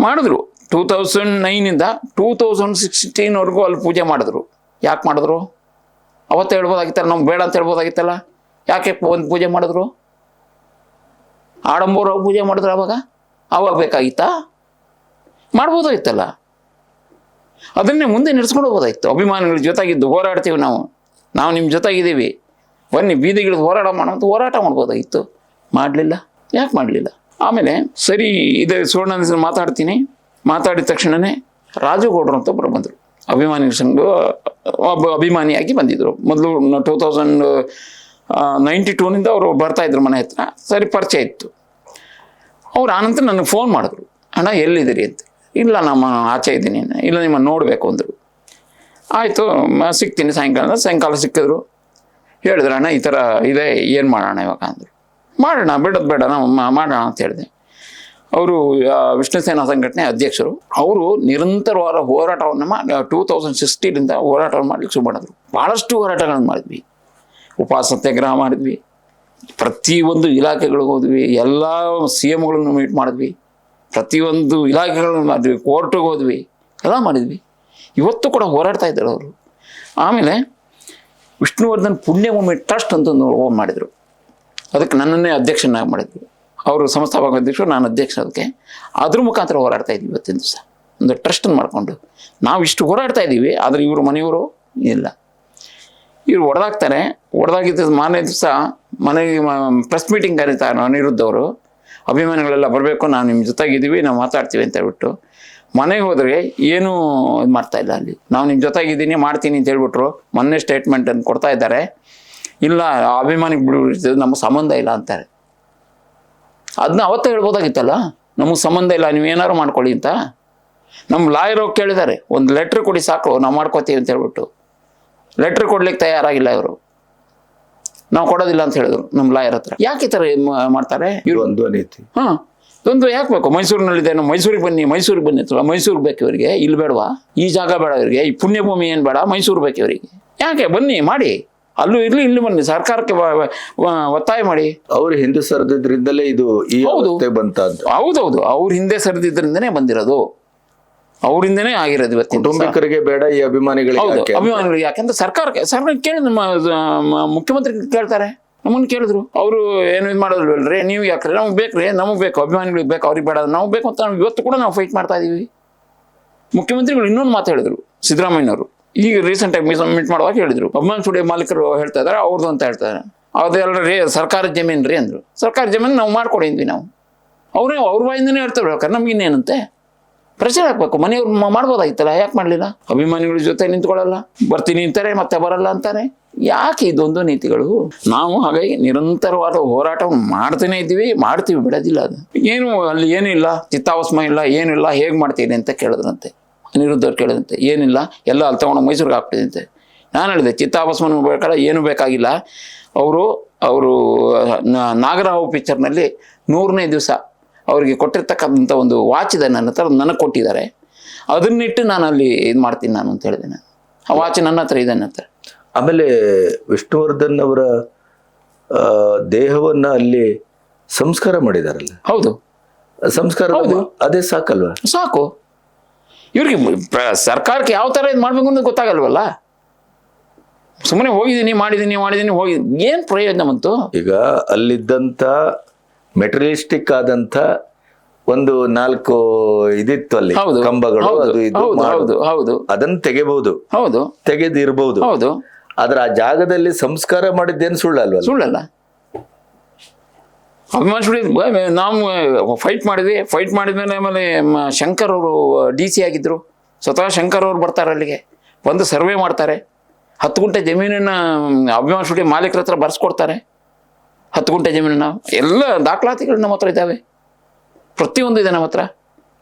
ಮಾಡಿದ್ರು 2009ಇಂದ 2016ವರೆಗೂ ಅಲ್ಲಿ ಪೂಜೆ ಮಾಡಿದ್ರು. ಯಾಕೆ ಮಾಡಿದ್ರು? ಅವತ್ತು ಹೇಳ್ಬೋದಾಗಿತ್ತಲ್ಲ, ನಮ್ಗೆ ಬೇಡ ಅಂತ ಹೇಳ್ಬೋದಾಗಿತ್ತಲ್ಲ. ಯಾಕೆ ಒಂದು ಪೂಜೆ ಮಾಡಿದ್ರು? ಆಡಂಬರ ಪೂಜೆ ಮಾಡಿದ್ರು. ಅವಾಗ ಬೇಕಾಗಿತ್ತಾ? ಮಾಡ್ಬೋದಾಗಿತ್ತಲ್ಲ. ಅದನ್ನೇ ಮುಂದೆ ನಡೆಸ್ಕೊಂಡು ಹೋಗೋದಾಯ್ತು. ಅಭಿಮಾನಿಗಳ ಜೊತೆಗಿದ್ದು ಹೋರಾಡ್ತೀವಿ, ನಾವು ನಿಮ್ಮ ಜೊತೆಗಿದ್ದೀವಿ, ಬನ್ನಿ ಬೀದಿಗಿಳಿದು ಹೋರಾಟ ಮಾಡೋಂಥ ಹೋರಾಟ ಮಾಡ್ಬೋದಾಗಿತ್ತು. ಮಾಡಲಿಲ್ಲ. ಯಾಕೆ ಮಾಡಲಿಲ್ಲ? ಆಮೇಲೆ ಸರಿ, ಇದೇ ಸುವರ್ಣ ಮಾತಾಡ್ತೀನಿ. ಮಾತಾಡಿದ ತಕ್ಷಣವೇ ರಾಜುಗೌಡರು ಅಂತ ಒಬ್ಬರು ಬಂದರು. ಅಭಿಮಾನಿಗಳ ಸಂಘ ಒಬ್ಬ ಅಭಿಮಾನಿಯಾಗಿ ಬಂದಿದ್ದರು. ಮೊದಲು 2092ನಿಂದ ಅವರು ಬರ್ತಾಯಿದ್ರು ಮನೆ ಹತ್ರ. ಸರಿ, ಪರಿಚಯ ಇತ್ತು. ಅವ್ರು ಆನಂತರ ನನಗೆ ಫೋನ್ ಮಾಡಿದ್ರು, ಅಣ್ಣ ಎಲ್ಲಿದ್ದೀರಿ ಅಂತ. ಇಲ್ಲ, ನಮ್ಮ ಆಚೆ ಇದ್ದೀನಿ. ಇಲ್ಲ, ನಿಮ್ಮನ್ನು ನೋಡಬೇಕು ಅಂದರು. ಆಯಿತು, ಸಿಗ್ತೀನಿ ಸಾಯಂಕಾಲ ಸಿಕ್ಕಿದ್ರು. ಹೇಳಿದ್ರು, ಅಣ್ಣ ಈ ಥರ ಇದೆ, ಏನು ಮಾಡೋಣ ಇವಾಗ ಅಂದರು. ಮಾಡೋಣ, ಬಿಡೋದು ಬೇಡ, ನಾವು ಮಾಡೋಣ ಅಂತ ಹೇಳಿದೆ. ಅವರು ವಿಷ್ಣು ಸೇನಾ ಸಂಘಟನೆ ಅಧ್ಯಕ್ಷರು. ಅವರು ನಿರಂತರವಾದ ಹೋರಾಟವನ್ನು 2016 ಹೋರಾಟವನ್ನು ಮಾಡ್ಲಿಕ್ಕೆ ಶುರು ಮಾಡಿದ್ರು. ಭಾಳಷ್ಟು ಹೋರಾಟಗಳನ್ನು ಮಾಡಿದ್ವಿ, ಉಪವಾಸ ಸತ್ಯಾಗ್ರಹ ಮಾಡಿದ್ವಿ, ಪ್ರತಿಯೊಂದು ಇಲಾಖೆಗಳಿಗೆ ಹೋದ್ವಿ, ಎಲ್ಲ CMಗಳನ್ನು ಮೀಟ್ ಮಾಡಿದ್ವಿ, ಪ್ರತಿಯೊಂದು ಇಲಾಖೆಗಳನ್ನು ಮಾಡಿದ್ವಿ, ಕೋರ್ಟಿಗೆ ಹೋದ್ವಿ, ಎಲ್ಲ ಮಾಡಿದ್ವಿ. ಇವತ್ತು ಕೂಡ ಹೋರಾಡ್ತಾ ಇದ್ದಾರೆ ಅವರು. ಆಮೇಲೆ ವಿಷ್ಣುವರ್ಧನ್ ಪುಣ್ಯಭೂಮಿ ಟ್ರಸ್ಟ್ ಅಂತ ಒಂದು ಮಾಡಿದರು. ಅದಕ್ಕೆ ನನ್ನನ್ನೇ ಅಧ್ಯಕ್ಷನಾಗಿ ಮಾಡಿದ್ರು. ಅವರು ಸಂಸ್ಥಾಪಕ ಅಧ್ಯಕ್ಷರು, ನಾನು ಅಧ್ಯಕ್ಷ. ಅದಕ್ಕೆ ಅದ್ರ ಮುಖಾಂತರ ಹೋರಾಡ್ತಾ ಇದ್ವಿ. ಇವತ್ತಿನ ದಿವಸ ಒಂದು ಟ್ರಸ್ಟನ್ನು ಮಾಡಿಕೊಂಡು ನಾವು ಇಷ್ಟು ಹೋರಾಡ್ತಾ ಇದ್ದೀವಿ. ಆದರೆ ಇವರು ಮನೆಯವರು ಇಲ್ಲ, ಇವರು ಹೊಡೆದಾಗಿದ್ದ ಮಾರನೇ ದಿವಸ ಮನೆಗೆ ಪ್ರೆಸ್ ಮೀಟಿಂಗ್ ಕರೀತಾರೆ ಅನಿರುದ್ಧ ಅವರು. ಅಭಿಮಾನಿಗಳೆಲ್ಲ ಬರಬೇಕು, ನಾವು ನಿಮ್ಮ ಜೊತೆಗಿದ್ದೀವಿ, ನಾವು ಮಾತಾಡ್ತೀವಿ ಅಂತ ಹೇಳ್ಬಿಟ್ಟು ಮನೆಗೆ ಹೋದರೆ ಏನೂ ಇದು ಮಾಡ್ತಾಯಿಲ್ಲ. ಅಲ್ಲಿ ನಾವು ನಿಮ್ಮ ಜೊತೆಗಿದ್ದೀನಿ, ಮಾಡ್ತೀನಿ ಅಂತ ಹೇಳ್ಬಿಟ್ರು. ಮೊನ್ನೆ ಸ್ಟೇಟ್ಮೆಂಟನ್ನು ಕೊಡ್ತಾ ಇದ್ದಾರೆ, ಇಲ್ಲ ಅಭಿಮಾನಿಗೆ ಬಿಡ್ಬಿಡ್ತೀವಿ, ನಮಗೆ ಸಂಬಂಧ ಇಲ್ಲ ಅಂತಾರೆ. ಅದನ್ನ ಅವತ್ತೇ ಹೇಳ್ಬೋದಾಗಿತ್ತಲ್ಲ, ನಮಗೆ ಸಂಬಂಧ ಇಲ್ಲ, ನೀವು ಏನಾರು ಮಾಡ್ಕೊಳ್ಳಿ ಅಂತ. ನಮ್ಮ ಲಾಯರ್ ಹೋಗಿ ಕೇಳಿದ್ದಾರೆ, ಒಂದು ಲೆಟ್ರ್ ಕೊಡಿ ಸಾಕು, ನಾವು ಮಾಡ್ಕೋತೀವಿ ಅಂತ ಹೇಳ್ಬಿಟ್ಟು. ಲೆಟ್ರ್ ಕೊಡ್ಲಿಕ್ಕೆ ತಯಾರಾಗಿಲ್ಲ ಇವರು. ನಾವು ಕೊಡೋದಿಲ್ಲ ಅಂತ ಹೇಳಿದ್ರು ನಮ್ಮ ಲಾಯರ್ ಹತ್ರ. ಯಾಕೆ ಈ ಥರ ಮಾಡ್ತಾರೆ ಇವರು? ಒಂದು ನೀತಿ. ಹಾಂ, ಒಂದು ಯಾಕೆ ಬೇಕು? ಮೈಸೂರಿನಲ್ಲಿದೆ, ನಾವು ಮೈಸೂರಿಗೆ ಬನ್ನಿ ಅಂತ. ಮೈಸೂರಿಗೆ ಬೇಕು ಇವರಿಗೆ, ಇಲ್ಲಿ ಬೇಡವಾ? ಈ ಜಾಗ ಬೇಡ ಇವರಿಗೆ, ಈ ಪುಣ್ಯಭೂಮಿ ಏನು ಬೇಡ, ಮೈಸೂರು ಬೇಕು ಇವರಿಗೆ. ಯಾಕೆ? ಬನ್ನಿ ಮಾಡಿ, ಅಲ್ಲೂ ಇರ್ಲಿ, ಇಲ್ಲಿ ಬನ್ನಿ, ಸರ್ಕಾರಕ್ಕೆ ಒತ್ತಾಯ ಮಾಡಿ. ಅವ್ರು ಹಿಂದೆ ಸರಿದ್ರಿಂದಲೇ ಇದು ಈ ಅವಸ್ಥೆ ಬಂತ ಅಂತ. ಹೌದೌದು, ಅವ್ರ ಹಿಂದೆ ಸರಿದಿದ್ರಿಂದನೇ ಬಂದಿರೋದು, ಅವರಿಂದನೇ ಆಗಿರೋದು. ಇವತ್ತು ಕುಟುಂಬಿಕರಿಗೆ ಬೇಡ, ಈ ಅಭಿಮಾನಿಗಳಿಗೆ ಹೌದು, ಯಾಕೆ? ಅಭಿಮಾನಿಗಳಿಗೆ ಯಾಕೆಂದ್ರೆ ಸರ್ಕಾರ ಕೇಳಿ, ನಮ್ಮ ಮುಖ್ಯಮಂತ್ರಿ ಕೇಳ್ತಾರೆ, ನಮ್ಮನ್ನು ಕೇಳಿದ್ರು. ಅವರು ಏನು ಇದು ಮಾಡೋದಿಲ್ವಲ್ರಿ, ನೀವು ಯಾಕ್ರಿ, ನಮ್ಗೆ ಬೇಕ್ರಿ, ನಮಗೆ ಬೇಕು, ಅಭಿಮಾನಿಗಳಿಗೆ ಬೇಕು, ಅವ್ರಿಗೆ ಬೇಡ, ನಾವು ಬೇಕು ಅಂತ ಇವತ್ತು ಕೂಡ ನಾವು ಫೈಟ್ ಮಾಡ್ತಾ ಇದೀವಿ. ಮುಖ್ಯಮಂತ್ರಿಗಳು ಇನ್ನೊಂದು ಮಾತು ಹೇಳಿದ್ರು, ಸಿದ್ದರಾಮಯ್ಯನವರು ಈಗ ರೀಸೆಂಟಾಗಿ ಮೀಟ್ ಮಾಡುವಾಗ ಹೇಳಿದ್ರು, ಅಭಿಮಾನ ಸ್ಟುಡಿಯೋ ಮಾಲೀಕರು ಹೇಳ್ತಾ ಇದ್ದಾರೆ, ಅವ್ರದ್ದು ಅಂತ ಹೇಳ್ತಾರೆ. ಅದೆಲ್ಲ ರೀ ಸರ್ಕಾರದ ಜಮೀನು ರೀ ಅಂದರು. ಸರ್ಕಾರ ಜಮೀನು ನಾವು ಮಾಡ್ಕೊಂಡಿದ್ವಿ. ನಾವು ಅವ್ರ ಬಾಯಿಂದನೇ ಹೇಳ್ತಾರೆ, ನಮ್ಗೆ ಇನ್ನೇನಂತೆ ಪ್ರಚಾರ ಹಾಕ್ಬೇಕು. ಮನೆಯವ್ರು ಮಾಡ್ಬೋದಾಗಿತ್ತಲ್ಲ, ಯಾಕೆ ಮಾಡಲಿಲ್ಲ? ಅಭಿಮಾನಿಗಳ ಜೊತೆ ನಿಂತ್ಕೊಳ್ಳಲ್ಲ, ಬರ್ತೀನಿ ಅಂತಾರೆ, ಮತ್ತೆ ಬರಲ್ಲ ಅಂತಾರೆ. ಯಾಕೆ ಇದೊಂದು ನೀತಿಗಳು? ನಾವು ಹಾಗಾಗಿ ನಿರಂತರವಾದ ಹೋರಾಟವನ್ನು ಮಾಡ್ತಾನೆ ಇದ್ದೀವಿ, ಮಾಡ್ತೀವಿ, ಬಿಡೋದಿಲ್ಲ. ಅದು ಏನು ಅಲ್ಲಿ ಏನೂ ಇಲ್ಲ, ಚಿತ್ತಾವಸ್ಮ ಇಲ್ಲ, ಏನಿಲ್ಲ, ಹೇಗೆ ಮಾಡ್ತೀನಿ ಅಂತ ಕೇಳಿದ್ರಂತೆ ಅನಿರುದ್ಧ ಅವ್ರು. ಕೇಳಿದಂತೆ ಏನಿಲ್ಲ, ಎಲ್ಲ ಅಲ್ಲಿ ತಗೊಂಡು ಮೈಸೂರಿಗೆ ಹಾಕ್ಬಿಟ್ಟಿದಂತೆ. ನಾನು ಹೇಳಿದೆ, ಚಿತ್ತಾಭಸ್ಮನ ಬೇಕಾದ್ರೆ ಏನೂ ಬೇಕಾಗಿಲ್ಲ. ಅವರು ನಾಗರಾವ್ ಪಿಕ್ಚರ್ನಲ್ಲಿ 100ನೇ ದಿವಸ ಅವರಿಗೆ ಕೊಟ್ಟಿರ್ತಕ್ಕಂಥ ಒಂದು ವಾಚ್ ಇದೆ ನನ್ನ ಹತ್ರ, ನನಗೆ ಕೊಟ್ಟಿದ್ದಾರೆ. ಅದನ್ನಿಟ್ಟು ನಾನು ಅಲ್ಲಿ ಇದು ಮಾಡ್ತೀನಿ ನಾನು ಅಂತ ಹೇಳಿದೆ. ನಾನು ಆ ವಾಚ್ ನನ್ನ ಹತ್ರ ಇದೆ, ನನ್ನ ಹತ್ರ. ಆಮೇಲೆ ವಿಷ್ಣುವರ್ಧನ್ ಅವರ ದೇಹವನ್ನ ಅಲ್ಲಿ ಸಂಸ್ಕಾರ ಮಾಡಿದಾರಲ್ಲ. ಹೌದು, ಸಂಸ್ಕಾರ ಅದೇ ಸಾಕಲ್ವಾ? ಸಾಕು. ಇವ್ರಿಗೆ ಸರ್ಕಾರಕ್ಕೆ ಯಾವ ಥರ ಇದು ಮಾಡಬೇಕು ಅಂತ ಗೊತ್ತಾಗಲ್ವಲ್ಲ. ಸುಮ್ಮನೆ ಮಾಡಿದ್ದೀನಿ ಹೋಗಿ ಏನು ಪ್ರಯೋಜನ ಬಂತು? ಈಗ ಅಲ್ಲಿದ್ದಂಥ ಮೆಟೀರಿಯಲಿಸ್ಟಿಕ್ ಆದಂಥ ಒಂದು 4 ಇದಿತ್ತು ಅಲ್ಲಿ, ಕಂಬಗಳು, ಅದು ಇದು ಹೌದು, ಅದನ್ನ ತೆಗೆಬಹುದು, ಹೌದು, ತೆಗೆದಿರಬಹುದು. ಹೌದು. ಆದ್ರೆ ಆ ಜಾಗದಲ್ಲಿ ಸಂಸ್ಕಾರ ಮಾಡಿದ್ದೇನು ಸುಳ್ಳಲ್ವ? ಸುಳ್ಳಲ್ಲ. ಅಭಿಮಾನ ಸ್ಟುಡಿಯೋ ನಾವು ಫೈಟ್ ಮಾಡಿದ್ಮೇಲೆ ಆಮೇಲೆ ಶಂಕರ್ ಅವರು DC ಆಗಿದ್ರು. ಸ್ವತಃ ಶಂಕರ್ ಅವರು ಬರ್ತಾರೆ ಅಲ್ಲಿಗೆ, ಬಂದು ಸರ್ವೆ ಮಾಡ್ತಾರೆ. 10 ಗುಂಟೆ ಜಮೀನನ್ನು ಅಭಿಮಾನ ಸ್ಟುಡಿಯೋ ಮಾಲೀಕರ ಹತ್ರ ಬರ್ಸ್ಕೊಡ್ತಾರೆ. 10 ಗುಂಟೆ ಜಮೀನನ್ನು, ಎಲ್ಲ ದಾಖಲಾತಿಗಳು ನಮ್ಮ ಹತ್ರ ಇದ್ದಾವೆ, ಪ್ರತಿಯೊಂದು ಇದೆ ನಮ್ಮ ಹತ್ರ.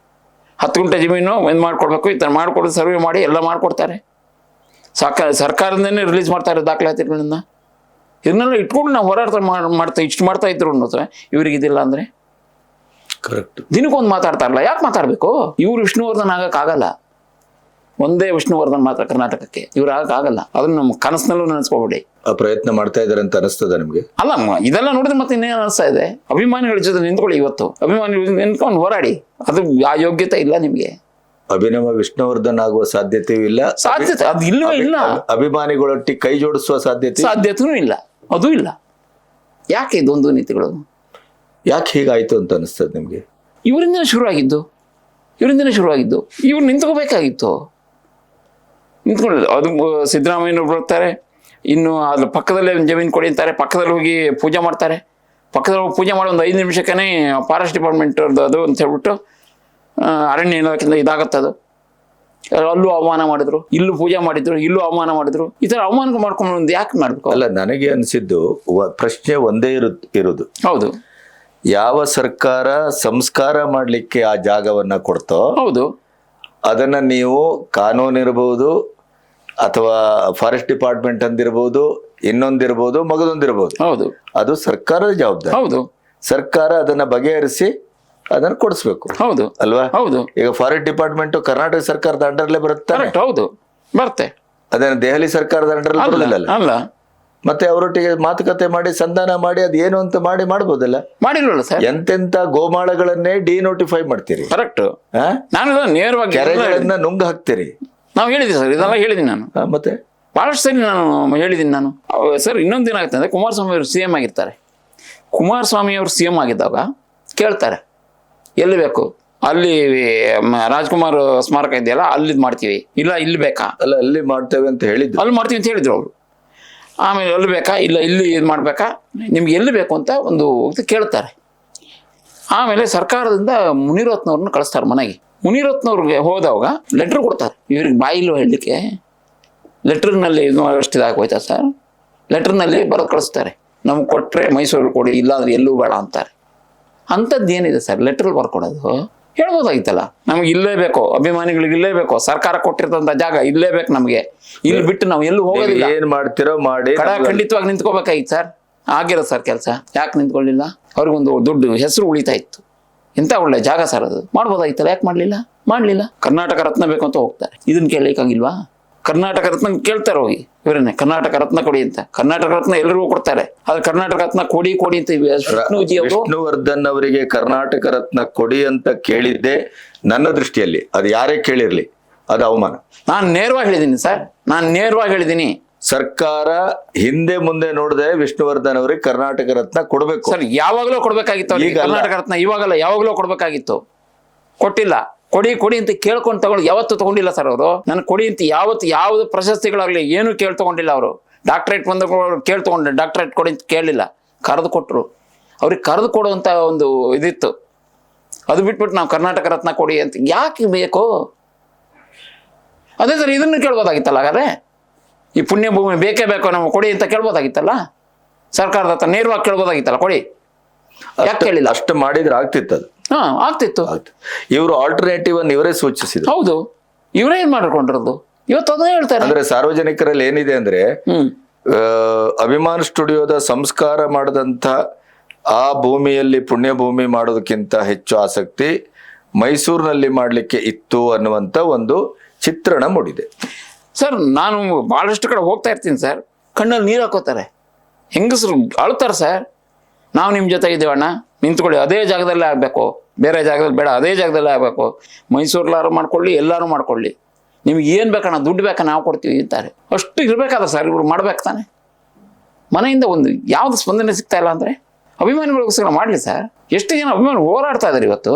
10 ಗುಂಟೆ ಜಮೀನು ಒಂದು ಮಾಡ್ಕೊಡ್ಬೇಕು, ಈ ಥರ ಮಾಡಿಕೊಡೋದು, ಸರ್ವೆ ಮಾಡಿ ಎಲ್ಲ ಮಾಡಿಕೊಡ್ತಾರೆ. ಸರ್ಕಾರದಿಂದನೇ ರಿಲೀಸ್ ಮಾಡ್ತಾರೆ ದಾಖಲಾತಿಗಳನ್ನ. ಇದನ್ನೆಲ್ಲ ಇಟ್ಕೊಂಡು ನಾವು ಹೋರಾಟ ಇಷ್ಟು ಮಾಡ್ತಾ ಇದ್ರು ಅನ್ನೋದು. ಇವ್ರಿಗೆ ಇದಿಲ್ಲ ಅಂದರೆ ಕರೆಕ್ಟ್. ದಿನಕ್ಕೊಂದು ಮಾತಾಡ್ತಾರಲ್ಲ, ಯಾಕೆ ಮಾತಾಡಬೇಕು? ಇವ್ರು ವಿಷ್ಣುವರ್ಧನ್ ಆಗಕ್ಕಾಗಲ್ಲ. ಒಂದೇ ವಿಷ್ಣುವರ್ಧನ್ ಮಾತ್ರ ಕರ್ನಾಟಕಕ್ಕೆ, ಇವ್ರು ಆಗಕ್ಕಾಗಲ್ಲ. ಅದನ್ನ ನಮ್ಮ ಕನಸಿನಲ್ಲೂ ನೆನೆಸ್ಕೋಬೇಡಿ. ಆ ಪ್ರಯತ್ನ ಮಾಡ್ತಾ ಇದಾರೆ ಅಂತ ಅನಿಸ್ತದ ನಿಮ್ಗೆ? ಅಲ್ಲ, ಇದೆಲ್ಲ ನೋಡಿದ್ರೆ ಮತ್ತೆ ಇನ್ನೇನು ಅನಿಸ್ತಾ ಇದೆ? ಅಭಿಮಾನಿಗಳ ಜೊತೆ ನಿಂತ್ಕೊಳ್ಳಿ, ಇವತ್ತು ಅಭಿಮಾನಿಗಳು ನಿಂತ್ಕೊಂಡು ಹೋರಾಡಿ. ಅದು ಆ ಯೋಗ್ಯತೆ ಇಲ್ಲ ನಿಮಗೆ. ಅಭಿನವ ವಿಷ್ಣುವರ್ಧನ್ ಆಗುವ ಸಾಧ್ಯತೆಯೂ ಇಲ್ಲ, ಅದು ಇಲ್ಲವೇ ಇಲ್ಲ. ಅಭಿಮಾನಿಗಳೊಟ್ಟಿಗೆ ಕೈ ಜೋಡಿಸುವ ಸಾಧ್ಯತೆನೂ ಇಲ್ಲ, ಅದೂ ಇಲ್ಲ. ಯಾಕೆ ಇದೊಂದು ನೀತಿಗಳು? ಯಾಕೆ ಹೀಗಾಯ್ತು ಅಂತ ಅನಿಸ್ತದೆ ನಿಮ್ಗೆ? ಇವರಿಂದನೇ ಶುರುವಾಗಿದ್ದು. ಇವ್ರು ನಿಂತ್ಕೋಬೇಕಾಗಿತ್ತು, ನಿಂತ್ಕೊಳ್ಳಿ. ಅದು ಸಿದ್ದರಾಮಯ್ಯನವ್ರು ಬರ್ತಾರೆ, ಇನ್ನು ಅದ್ರ ಪಕ್ಕದಲ್ಲೇ ಒಂದು ಜಮೀನು ಕೊಡಿ ಅಂತಾರೆ, ಪಕ್ಕದಲ್ಲಿ ಹೋಗಿ ಪೂಜೆ ಮಾಡ್ತಾರೆ. ಪಕ್ಕದಲ್ಲಿ ಹೋಗಿ ಪೂಜೆ ಮಾಡೋ ಒಂದು 5 ನಿಮಿಷಕ್ಕೇ ಫಾರೆಸ್ಟ್ ಡಿಪಾರ್ಟ್ಮೆಂಟ್ ಅದು ಅಂತ ಹೇಳ್ಬಿಟ್ಟು ಅರಣ್ಯ ಇಲಾಖೆಯಿಂದ ಇದಾಗತ್ತದು. ಅಲ್ಲೂ ಅವಮಾನ ಮಾಡಿದ್ರು, ಇಲ್ಲೂ ಪೂಜೆ ಮಾಡಿದ್ರು, ಇಲ್ಲೂ ಅವಮಾನ ಮಾಡಿದ್ರು. ಈ ಥರ ಅವಮಾನ ಮಾಡ್ಕೊಂಡು ಯಾಕೆ ಮಾಡಬೇಕು? ಅಲ್ಲ, ನನಗೆ ಅನಿಸಿದ್ದು ಪ್ರಶ್ನೆ ಒಂದೇ ಇರುವುದು. ಹೌದು, ಯಾವ ಸರ್ಕಾರ ಸಂಸ್ಕಾರ ಮಾಡಲಿಕ್ಕೆ ಆ ಜಾಗವನ್ನ ಕೊಡ್ತೋ, ಹೌದು, ಅದನ್ನ ನೀವು ಕಾನೂನು ಇರಬಹುದು, ಅಥವಾ ಫಾರೆಸ್ಟ್ ಡಿಪಾರ್ಟ್ಮೆಂಟ್ ಅಂದಿರಬಹುದು, ಇನ್ನೊಂದಿರಬಹುದು, ಮಗದೊಂದಿರಬಹುದು, ಹೌದು, ಅದು ಸರ್ಕಾರದ ಜವಾಬ್ದಾರಿ. ಹೌದು, ಸರ್ಕಾರ ಅದನ್ನ ಬಗೆಹರಿಸಿ ಅದನ್ನ ಕೊಡಿಸ್ಬೇಕು ಹೌದು ಅಲ್ವಾ? ಹೌದು ಈಗ ಫಾರೆಸ್ಟ್ ಡಿಪಾರ್ಟ್ಮೆಂಟ್ ಕರ್ನಾಟಕ ಸರ್ಕಾರದ ಅಂಡರ್ಲೇ ಬರುತ್ತೆ, ಕರೆಕ್ಟ್, ಹೌದು ಬರುತ್ತೆ. ಅದೇನು ದೆಹಲಿ ಸರ್ಕಾರದ ಅಂಡರ್ ಬರೋದಿಲ್ಲ. ಅಲ್ಲ, ಮತ್ತೆ ಅವರೊಟ್ಟಿಗೆ ಮಾತುಕತೆ ಮಾಡಿ ಸಂಧಾನ ಮಾಡಿ ಅದೇನು ಅಂತ ಮಾಡ್ಬೋದಲ್ಲ. ಮಾಡಿಲ್ವಲ್ಲ ಸರ್. ಎಂತೆಂತ ಗೋಮಾಳಗಳನ್ನೇ ಡಿನೋಟಿಫೈ ಮಾಡ್ತೀರಿ, ಕರೆಕ್ಟ್. ಆ? ನಾನು ನೇರವಾಗಿ ಕೆರೆಗಳನ್ನ ನುಂಗ್ ಹಾಕ್ತೀರಿ. ನಾವು ಹೇಳಿದ್ವಿ ಸರ್, ಇದೆಲ್ಲ ಹೇಳಿದ್ದೀನಿ ನಾನು ಮತ್ತೆ ಬಹಳಷ್ಟು ಸರಿ ನಾನು ಹೇಳಿದ್ದೀನಿ ನಾನು. ಸರ್ ಇನ್ನೊಂದು ಏನಾಗುತ್ತೆ ಅಂದರೆ, ಕುಮಾರಸ್ವಾಮಿ ಅವರು CM ಆಗಿರ್ತಾರೆ. ಕುಮಾರಸ್ವಾಮಿ ಅವರು CM ಆಗಿದ್ದಾಗ ಕೇಳ್ತಾರೆ, ಎಲ್ಲಿ ಬೇಕು ಅಲ್ಲಿ ರಾಜ್ಕುಮಾರ್ ಸ್ಮಾರಕ ಇದೆಯಲ್ಲ ಅಲ್ಲಿ ಮಾಡ್ತೀವಿ, ಇಲ್ಲ ಇಲ್ಲಿ ಬೇಕಾ, ಅಲ್ಲ ಅಲ್ಲಿ ಮಾಡ್ತೇವೆ ಅಂತ ಹೇಳಿದ್ರು, ಅಲ್ಲಿ ಮಾಡ್ತೀವಿ ಅಂತ ಹೇಳಿದ್ರು ಅವರು. ಆಮೇಲೆ ಅಲ್ಲಿ ಬೇಕಾ, ಇಲ್ಲ ಇಲ್ಲಿ ಇದು ಮಾಡಬೇಕಾ, ನಿಮ್ಗೆ ಎಲ್ಲಿ ಬೇಕು ಅಂತ ಒಂದು ಕೇಳ್ತಾರೆ. ಆಮೇಲೆ ಸರ್ಕಾರದಿಂದ ಮುನಿರತ್ನವ್ರನ್ನ ಕಳಿಸ್ತಾರೆ ಮನೆಗೆ. ಮುನಿರತ್ನವ್ರಿಗೆ ಹೋದವಾಗ ಲೆಟ್ರ್ ಕೊಡ್ತಾರೆ, ಇವ್ರಿಗೆ ಬಾಯಿಲ್ವ ಹೇಳಲಿಕ್ಕೆ, ಲೆಟ್ರ್ನಲ್ಲಿ ಇದು ಅಷ್ಟಿದಾಗೋಯ್ತಾ ಸರ್, ಲೆಟ್ರ್ನಲ್ಲಿ ಬರೋದು ಕಳಿಸ್ತಾರೆ, ನಮ್ಗೆ ಕೊಟ್ಟರೆ ಮೈಸೂರಿಗೆ ಕೊಡಿ, ಇಲ್ಲಾಂದ್ರೆ ಎಲ್ಲೂ ಬೇಡ ಅಂತಾರೆ. ಅಂಥದ್ದು ಏನಿದೆ ಸರ್ ಲೆಟ್ರಲ್ಲಿ ಬರ್ಕೊಡೋದು? ಹೇಳ್ಬೋದಾಗಿತ್ತಲ್ಲ, ನಮ್ಗೆ ಇಲ್ಲೇ ಬೇಕು, ಅಭಿಮಾನಿಗಳಿಗೆ ಇಲ್ಲೇ ಬೇಕು, ಸರ್ಕಾರ ಕೊಟ್ಟಿರ್ತಂಥ ಜಾಗ ಇಲ್ಲೇ ಬೇಕು ನಮಗೆ, ಇಲ್ಲಿ ಬಿಟ್ಟು ನಾವು ಎಲ್ಲೂ ಹೋಗೋದಿಲ್ಲ, ಏನ್ ಮಾಡ್ತಿರೋ ಮಾಡಿ ಖಂಡಿತವಾಗಿ ನಿಂತ್ಕೋಬೇಕಾಗಿತ್ತು ಸರ್. ಆಗಿರೋ ಸರ್ ಕೆಲಸ, ಯಾಕೆ ನಿಂತ್ಕೊಳ್ಳಿಲ್ಲ? ಅವ್ರಿಗೊಂದು ದೊಡ್ಡ ಹೆಸರು ಉಳಿತಾ ಇತ್ತು, ಎಂಥ ಒಳ್ಳೆ ಜಾಗ ಸರ್ ಅದು, ಮಾಡ್ಬೋದಾಗಿತ್ತಲ್ಲ, ಯಾಕೆ ಮಾಡಲಿಲ್ಲ. ಕರ್ನಾಟಕ ರತ್ನ ಬೇಕು ಅಂತ ಹೋಗ್ತಾರೆ, ಇದನ್ನ ಕೇಳಲಿಕ್ಕಾಗಿಲ್ವಾ? ಕರ್ನಾಟಕ ರತ್ನ ಕೇಳ್ತಾರೆ ಹೋಗಿ, ಇವರನ್ನೇ ಕರ್ನಾಟಕ ರತ್ನ ಕೊಡಿ ಅಂತ. ಕರ್ನಾಟಕ ರತ್ನ ಎಲ್ಲರಿಗೂ ಕೊಡ್ತಾರೆ, ಆದ್ರೆ ಕರ್ನಾಟಕ ರತ್ನ ಕೊಡಿ ಅಂತ ವಿಷ್ಣುವರ್ಧನ್ ಅವರಿಗೆ ಕರ್ನಾಟಕ ರತ್ನ ಕೊಡಿ ಅಂತ ಕೇಳಿದ್ದೆ ನನ್ನ ದೃಷ್ಟಿಯಲ್ಲಿ, ಅದು ಯಾರೇ ಕೇಳಿರ್ಲಿ ಅದು ಅವಮಾನ. ನಾನು ನೇರವಾಗಿ ಹೇಳಿದ್ದೀನಿ ಸರ್, ಸರ್ಕಾರ ಹಿಂದೆ ಮುಂದೆ ನೋಡದೆ ವಿಷ್ಣುವರ್ಧನ್ ಅವರಿಗೆ ಕರ್ನಾಟಕ ರತ್ನ ಕೊಡಬೇಕು ಸರ್. ಯಾವಾಗಲೂ ಕೊಡ್ಬೇಕಾಗಿತ್ತು ಅವ್ರಿಗೆ ಕರ್ನಾಟಕ ರತ್ನ, ಇವಾಗಲ್ಲ, ಯಾವಾಗಲೂ ಕೊಡ್ಬೇಕಾಗಿತ್ತು, ಕೊಟ್ಟಿಲ್ಲ. ಕೊಡಿ ಅಂತ ಕೇಳ್ಕೊಂಡು ತಗೊಂಡು ಯಾವತ್ತೂ ತಗೊಂಡಿಲ್ಲ ಸರ್ ಅವರು. ನಾನು ಕೊಡಿ ಅಂತ ಯಾವ್ದು ಪ್ರಶಸ್ತಿಗಳಾಗಲಿ ಏನು ತಗೊಂಡಿಲ್ಲ ಅವರು. ಡಾಕ್ಟ್ರೇಟ್ ಬಂದ ತಗೊಂಡ್ರೆ ಡಾಕ್ಟ್ರೇಟ್ ಕೊಡಿ ಅಂತ ಕೇಳಲಿಲ್ಲ, ಕರೆದು ಕೊಟ್ಟರು. ಅವ್ರಿಗೆ ಕರೆದು ಕೊಡುವಂಥ ಒಂದು ಇದಿತ್ತು. ಅದು ಬಿಟ್ಬಿಟ್ಟು ನಾವು ಕರ್ನಾಟಕ ರತ್ನ ಕೊಡಿ ಅಂತ ಯಾಕೆ ಬೇಕು? ಅದೇ ಸರ್, ಇದನ್ನು ಕೇಳ್ಬೋದಾಗಿತ್ತಲ್ಲ. ಹಾಗಾದ್ರೆ ಈ ಪುಣ್ಯಭೂಮಿ ಬೇಕೇ ಬೇಕು ನಮ್ಗೆ ಕೊಡಿ ಅಂತ ಕೇಳ್ಬೋದಾಗಿತ್ತಲ್ಲ, ಸರ್ಕಾರದ ಹತ್ರ ನೇರವಾಗಿ ಕೇಳ್ಬೋದಾಗಿತ್ತಲ್ಲ, ಕೊಡಿ. ಯಾಕೆ ಕೇಳಿಲ್ಲ? ಅಷ್ಟು ಮಾಡಿದ್ರೆ ಆಗ್ತಿತ್ತು, ಅದು ಆಗ್ತಿತ್ತು. ಇವರು ಆಲ್ಟರ್ನೇಟಿವ್ ಅನ್ನು ಇವರೇ ಸೂಚಿಸಿದ್ರು. ಹೌದು, ಇವರೇ ಏನ್ ಮಾಡ್ಕೊಂಡಿರೋದು ಇವತ್ತು ಅದನ್ನೇ ಹೇಳ್ತಾರೆ. ಅಂದ್ರೆ ಸಾರ್ವಜನಿಕರಲ್ಲಿ ಏನಿದೆ ಅಂದ್ರೆ, ಅಭಿಮಾನ್ ಸ್ಟುಡಿಯೋದ ಸಂಸ್ಕಾರ ಮಾಡದಂತ ಆ ಭೂಮಿಯಲ್ಲಿ ಪುಣ್ಯ ಭೂಮಿ ಮಾಡೋದಕ್ಕಿಂತ ಹೆಚ್ಚು ಆಸಕ್ತಿ ಮೈಸೂರಿನಲ್ಲಿ ಮಾಡ್ಲಿಕ್ಕೆ ಇತ್ತು ಅನ್ನುವಂತ ಒಂದು ಚಿತ್ರಣ ಮೂಡಿದೆ ಸರ್. ನಾನು ಬಹಳಷ್ಟು ಕಡೆ ಹೋಗ್ತಾ ಇರ್ತೀನಿ ಸರ್, ಕಣ್ಣಲ್ಲಿ ನೀರು ಹಾಕೋತಾರೆ, ಹೆಂಗಸರು ಅಳ್ತಾರೆ ಸರ್. ನಾವು ನಿಮ್ಮ ಜೊತೆ ಇದ್ದೀವಣ್ಣ, ನಿಂತ್ಕೊಳ್ಳಿ, ಅದೇ ಜಾಗದಲ್ಲೇ ಆಗಬೇಕು, ಬೇರೆ ಜಾಗದಲ್ಲಿ ಬೇಡ, ಅದೇ ಜಾಗದಲ್ಲೇ ಆಗಬೇಕು, ಮೈಸೂರ್ಲಾರು ಮಾಡ್ಕೊಳ್ಳಿ, ಎಲ್ಲರೂ ಮಾಡ್ಕೊಳ್ಳಿ, ನಿಮ್ಗೆ ಏನು ಬೇಕಣ್ಣ, ದುಡ್ಡು ಬೇಕಾ ನಾವು ಕೊಡ್ತೀವಿ ಅಂತಾರೆ. ಅಷ್ಟು ಇರಬೇಕಾದ ಸರ್, ಇವ್ರು ಮಾಡ್ಬೇಕು ತಾನೆ. ಮನೆಯಿಂದ ಒಂದು ಯಾವ್ದು ಸ್ಪಂದನೆ ಸಿಗ್ತಾ ಇಲ್ಲ ಅಂದರೆ ಅಭಿಮಾನಿಗಳಿಗೋಸ್ಕರ ಮಾಡಲಿ ಸರ್. ಎಷ್ಟು ಜನ ಅಭಿಮಾನಿ ಹೋರಾಡ್ತಾ ಇದ್ದಾರೆ ಇವತ್ತು,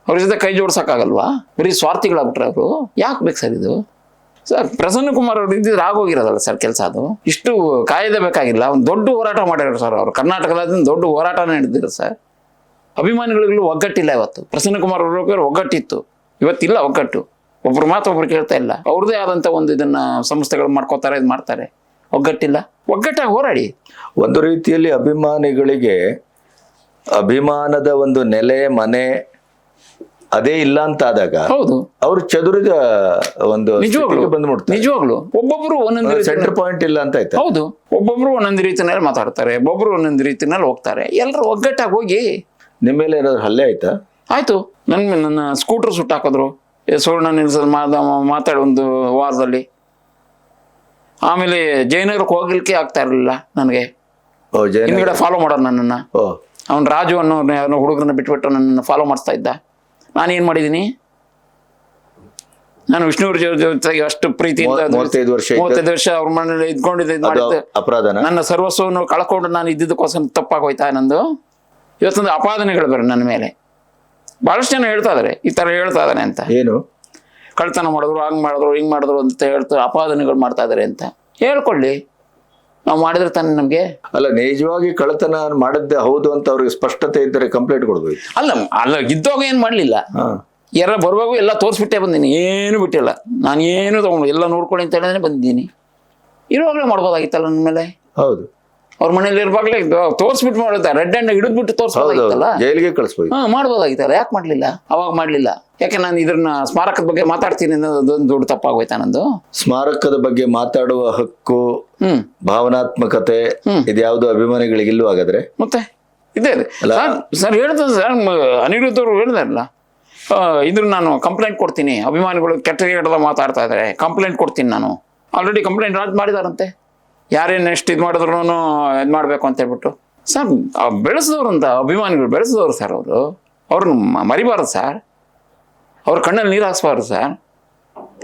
ಅವ್ರ ಜೊತೆ ಕೈ ಜೋಡ್ಸೋಕ್ಕಾಗಲ್ವಾ? ಬರೀ ಸ್ವಾರ್ಥಿಗಳಾಗ್ಬಿಟ್ರೆ ಅವರು. ಯಾಕೆ ಬೇಕು ಸರ್ ಇದು? ಸರ್ ಪ್ರಸನ್ನ ಕುಮಾರ್ ಅವ್ರು ಇದ್ದಿದ್ರೆ ಆಗೋಗಿರೋದಲ್ಲ ಸರ್ ಕೆಲಸ. ಅದು ಇಷ್ಟು ಕಾಯ್ದೆ ಬೇಕಾಗಿಲ್ಲ. ಒಂದು ದೊಡ್ಡ ಹೋರಾಟ ಮಾಡಿದ್ರು ಸರ್ ಅವರು, ಕರ್ನಾಟಕದ ದೊಡ್ಡ ಹೋರಾಟನೇ ನಡೆದಿರೋ ಸರ್. ಅಭಿಮಾನಿಗಳಿಗೂ ಒಗ್ಗಟ್ಟಿಲ್ಲ ಇವತ್ತು. ಪ್ರಸನ್ನ ಕುಮಾರ್ ಅವ್ರ ಒಗ್ಗಟ್ಟಿತ್ತು, ಇವತ್ತಿಲ್ಲ ಒಗ್ಗಟ್ಟು. ಒಬ್ರು ಮಾತು ಒಬ್ರು ಕೇಳ್ತಾ ಇಲ್ಲ. ಅವ್ರದ್ದೇ ಆದಂಥ ಒಂದು ಇದನ್ನ ಸಂಸ್ಥೆಗಳು ಮಾಡ್ಕೋತಾರೆ, ಇದು ಮಾಡ್ತಾರೆ. ಒಗ್ಗಟ್ಟಿಲ್ಲ, ಒಗ್ಗಟ್ಟಾಗಿ ಹೋರಾಡಿ. ಒಂದು ರೀತಿಯಲ್ಲಿ ಅಭಿಮಾನಿಗಳಿಗೆ ಅಭಿಮಾನದ ಒಂದು ನೆಲೆ ಮನೆ ಅದೇ ಇಲ್ಲ ಅಂತ ಆದಾಗ ಹೌದು, ಅವ್ರು ಚದುರಿದ ಒಂದು ಬಂದ್ಬಿಡ್ತಾರೆ. ನಿಜವಾಗ್ಲು ಒಬ್ಬೊಬ್ರು ಒಂದೊಂದು ಸೆಂಟರ್ ಪಾಯಿಂಟ್ ಇಲ್ಲ ಅಂತ ಆಯ್ತು. ಹೌದು, ಒಬ್ಬೊಬ್ರು ಒಂದೊಂದು ರೀತಿನಲ್ಲಿ ಮಾತಾಡ್ತಾರೆ, ಒಬ್ಬೊಬ್ರು ಒಂದೊಂದು ರೀತಿನಲ್ಲಿ ಹೋಗ್ತಾರೆ. ಎಲ್ಲರೂ ಒಗ್ಗಟ್ಟಾಗಿ ಹೋಗಿ. ನಿಮ್ಮ ಮೇಲೆ ಏನಾದ್ರು ಹಲ್ಲೆ ಆಯ್ತಾ? ಆಯ್ತು, ನನ್ನ ಸ್ಕೂಟರ್ ಸುಟ್ಟಾಕಿದ್ರು, ಸುವರ್ಣ ನಿಲ್ಸಲ್ಲಿ ಮಾತಾಡಿ ಒಂದು ವಾರದಲ್ಲಿ. ಆಮೇಲೆ ಜಯನಗರಕ್ಕೆ ಹೋಗ್ಲಿಕ್ಕೆ ಆಗ್ತಾ ಇರಲಿಲ್ಲ ನನಗೆ. ಹಿಂದ್ಗಡೆ ಫಾಲೋ ಮಾಡೋರು ನನ್ನನ್ನು. ಅವ್ನು ರಾಜು ಅನ್ನೋ ಹುಡುಗರನ್ನ ಬಿಟ್ಬಿಟ್ಟು ನನ್ನನ್ನು ಫಾಲೋ ಮಾಡಿಸ್ತಾ ಇದ್ದ. ನಾನೇನು ಮಾಡಿದ್ದೀನಿ? ನಾನು ವಿಷ್ಣುವ್ರ ಜೊತೆಗೆ ಅಷ್ಟು ಪ್ರೀತಿಯಿಂದ 35 ವರ್ಷ ಅವ್ರ ಮನೇಲಿ ಇದ್ಕೊಂಡಿದ್ದೆ. ಅಪರಾಧನ ನನ್ನ ಸರ್ವಸ್ವವನ್ನು ಕಳ್ಕೊಂಡು ನಾನು ಇದ್ದಿದ್ದಕ್ಕೋಸ್ಕರ ತಪ್ಪಾಗೋಯ್ತಾ ನಂದು? ಇವತ್ತೊಂದು ಅಪಾದನೆಗಳು ಬರ ನನ್ನ ಮೇಲೆ. ಬಹಳಷ್ಟು ಜನ ಹೇಳ್ತಾ ಇದಾರೆ, ಈ ತರ ಹೇಳ್ತಾ ಇದ್ದಾನೆ ಅಂತ. ಏನು ಕಳ್ತನ ಮಾಡಿದ್ರು, ಹಂಗ್ ಮಾಡಿದ್ರು, ಹಿಂಗ್ ಮಾಡಿದ್ರು ಅಂತ ಹೇಳ್ತಾ ಅಪಾದನೆಗಳು ಮಾಡ್ತಾ ಇದಾರೆ ಅಂತ ಹೇಳ್ಕೊಳ್ಳಿ. ನಾವು ಮಾಡಿದ್ರೆ ತಾನೆ ನಮ್ಗೆ. ಅಲ್ಲ, ನಿಜವಾಗಿ ಕಳ್ಳತನ ಮಾಡಿದ್ದೆ ಹೌದು ಅಂತ ಅವ್ರಿಗೆ ಸ್ಪಷ್ಟತೆ ಇದ್ದರೆ ಕಂಪ್ಲೇಂಟ್ ಕೊಡ್ಬೇಕು. ಅಲ್ಲ ಇದ್ದಾಗ ಏನ್ ಮಾಡ್ಲಿಲ್ಲ, ಯಾರ ಬರುವಾಗ ಎಲ್ಲ ತೋರಿಸ್ಬಿಟ್ಟೆ ಬಂದೀನಿ, ಏನು ಬಿಟ್ಟಿಲ್ಲ. ನಾನು ಏನು ತಗೊಂಡು ಎಲ್ಲ ನೋಡ್ಕೊಳ್ಳಿ ಅಂತ ಹೇಳಿದ್ರೆ ಬಂದಿದ್ದೀನಿ. ಇರುವಾಗಲೇ ಮಾಡ್ಬೋದಾಗಿತ್ತಲ್ಲ ನನ್ನ ಮೇಲೆ. ಹೌದು, ಅವ್ರ ಮನೇಲಿ ಇರುವಾಗಲೇ ತೋರಿಸ್ಬಿಟ್ಟು ಮಾಡುತ್ತಾ, ರೆಡ್ ಹ್ಯಾಂಡ್ ಹಿಡಿದ್ಬಿಟ್ಟು ತೋರಿಸ್ಬೋದಾಗಿತ್ತಲ್ಲ, ಜೈಲಿಗೆ ಕಳಿಸ್ಬೋದು. ಮಾಡ್ಬೋದಾಗಿತ್ತಲ್ಲ, ಯಾಕೆ ಮಾಡ್ಲಿಲ್ಲ? ಅವಾಗ ಮಾಡ್ಲಿಲ್ಲ ಯಾಕೆ? ನಾನು ಇದನ್ನ ಸ್ಮಾರಕದ ಬಗ್ಗೆ ಮಾತಾಡ್ತೀನಿ ಅನ್ನೋದೊಂದು ದೊಡ್ಡ ತಪ್ಪಾಗೋಯ್ತಾ ನಂದು? ಸ್ಮಾರಕದ ಬಗ್ಗೆ ಮಾತಾಡುವ ಹಕ್ಕು, ಭಾವನಾತ್ಮಕತೆ ಇದ್ಯಾವುದು ಅಭಿಮಾನಿಗಳಿಗೆ ಇಲ್ವಾ? ಹಾಗಾದ್ರೆ ಮತ್ತೆ ಇದೆ ಸರ್ ಹೇಳ್ತಾರೆ ಸರ್, ಅನಿರುದ್ಧ ಅವರು ಹೇಳಿದಾರಲ್ಲ, ಇದ್ರ ನಾನು ಕಂಪ್ಲೇಂಟ್ ಕೊಡ್ತೀನಿ, ಅಭಿಮಾನಿಗಳು ಕೆಟ್ಟದ ಮಾತಾಡ್ತಾ ಇದ್ದಾರೆ, ಕಂಪ್ಲೇಂಟ್ ಕೊಡ್ತೀನಿ ನಾನು. ಆಲ್ರೆಡಿ ಕಂಪ್ಲೇಂಟ್ ಮಾಡಿದಾರಂತೆ, ಯಾರೇನು ಎಷ್ಟು ಇದು ಮಾಡಿದ್ರು ಇದು ಮಾಡಬೇಕು ಅಂತ ಹೇಳ್ಬಿಟ್ಟು. ಸರ್ ಬೆಳೆಸಿದವ್ರು ಅಂತ, ಅಭಿಮಾನಿಗಳು ಬೆಳೆಸಿದವರು ಸರ್ ಅವರು, ಅವ್ರನ್ನ ಮರಿಬಾರ್ದು ಸರ್, ಅವ್ರ ಕಣ್ಣಲ್ಲಿ ನೀರು ಹಾಕ್ಸ್ಬಾರ್ದು ಸರ್.